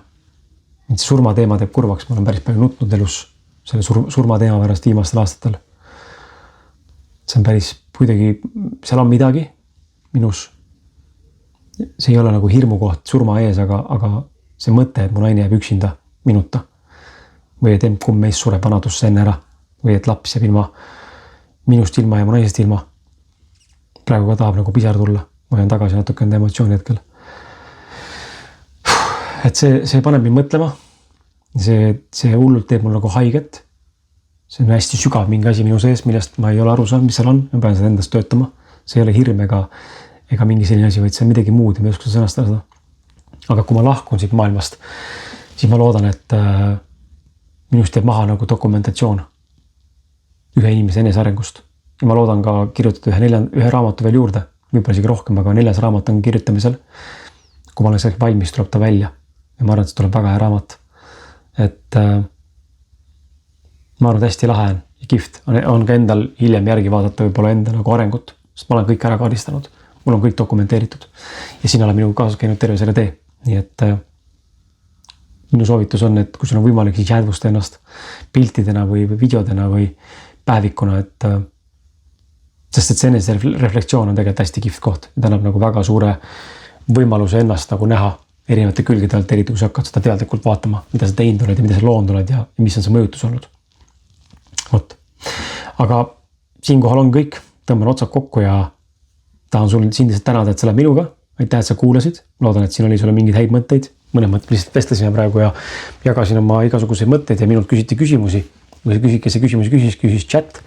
et see surmateema teeb kurvaks, ma olen päris palju nutnud elus selle surmateema pärast viimastel aastatel. See on päris kuidagi, seal on midagi minus. See ei ole nagu hirmu koht surma ees, aga see mõte, et mu naine jääb üksinda minuta või et kumb meist sureb vanadusse enne ära või et laps jääb minust ilma ja mu naisest ilma. Praegu ka tahab nagu pisar tulla. Ma jään tagasi natuke enda emotsiooni hetkel. Et see paneb mind mõtlema. See hullult teeb mul nagu haiget. See on hästi sügav mingi asi minu sees, millest ma ei ole aru saanud, mis seal on. Ma pean seda endast töötama. See ei ole hirm ega mingi selline asi, vaid see on midagi muud ja ma ei oska sõnastada seda. Aga kui ma lahkun siit maailmast, siis ma loodan, et minust jääb maha nagu dokumentatsioon ühe inimese enesearengust. Ja ma loodan ka kirjutada ühe raamatu veel juurde. Võib-olla isegi rohkem, aga 4. raamat on kirjutamisel. Kui ma olen selleks valmis, tuleb ta välja. Ja ma arvan, et see tuleb väga hea raamat. Et ma arvan, et hästi lahe ja kihvt. On ka endal hiljem järgi vaadata võib-olla enda nagu arengut. Sest ma olen kõik ära kaardistanud. Mul on kõik dokumenteeritud. Ja siin olen minuga kaasas käinud terve selle tee. Nii et minu soovitus on, et kui sul on võimalik, siis jäädvusta ennast piltidena või videodena või päevikuna, sest et see enese reflektsioon on tegelikult hästi kihvt koht. Ta annab nagu väga suure võimaluse ennast nagu näha erinevate külgede alt, eriti kui sa hakkad seda teadlikult vaatama, mida sa teinud oled ja mida sa loonud oled ja mis on see mõjutus olnud. Vot. Aga siinkohal on kõik. Tõmban otsad kokku ja tahan sul siin lihtsalt tänada, et sa oled minuga. Aitäh, et sa kuulasid. Loodan, et siin oli sulle mingeid häid mõtteid. Mõned mõtted lihtsalt vestlesime praegu ja jagasin oma igasuguseid mõtteid ja minult küsiti küsimusi. Või see küsimusi küsis chat.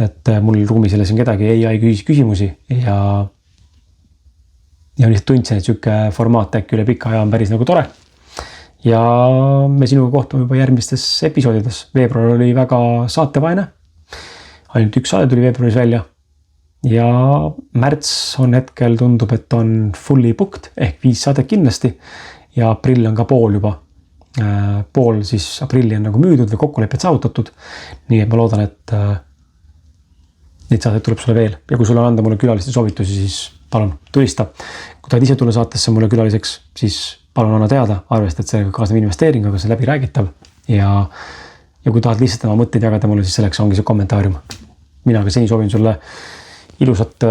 Et mul ruumis ei ole siin kedagi, ei küsis küsimusi ja lihtsalt tundsin, et siuke formaat äkki üle pika aja on päris nagu tore. Ja me sinuga kohtume juba järgmistes episoodides. Veebruar oli väga saatevaene. Ainult üks saade tuli veebruaris välja. Ja märts on hetkel tundub, et on fully booked ehk 5 saadet kindlasti. Ja aprill on ka pool juba. Pool siis aprilli on nagu müüdud või kokkulepped saavutatud. Nii et ma loodan, et neid saadet tuleb sulle veel. Ja kui sulle on anda mulle külaliste soovitusi, siis palun tulista. Kui tahad ise tulla saatesse mulle külaliseks, siis palun anna teada. Arvesta, et see kaasneb investeering, aga see läbi räägitav. Ja kui tahad lihtsalt oma mõtteid jagada mulle, siis selleks ongi see kommentaarium. Mina ka seni soovin sulle ilusat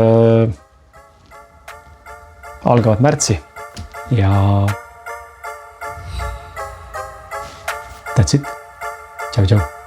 algavat märtsi ja That's it. Tšau, tšau.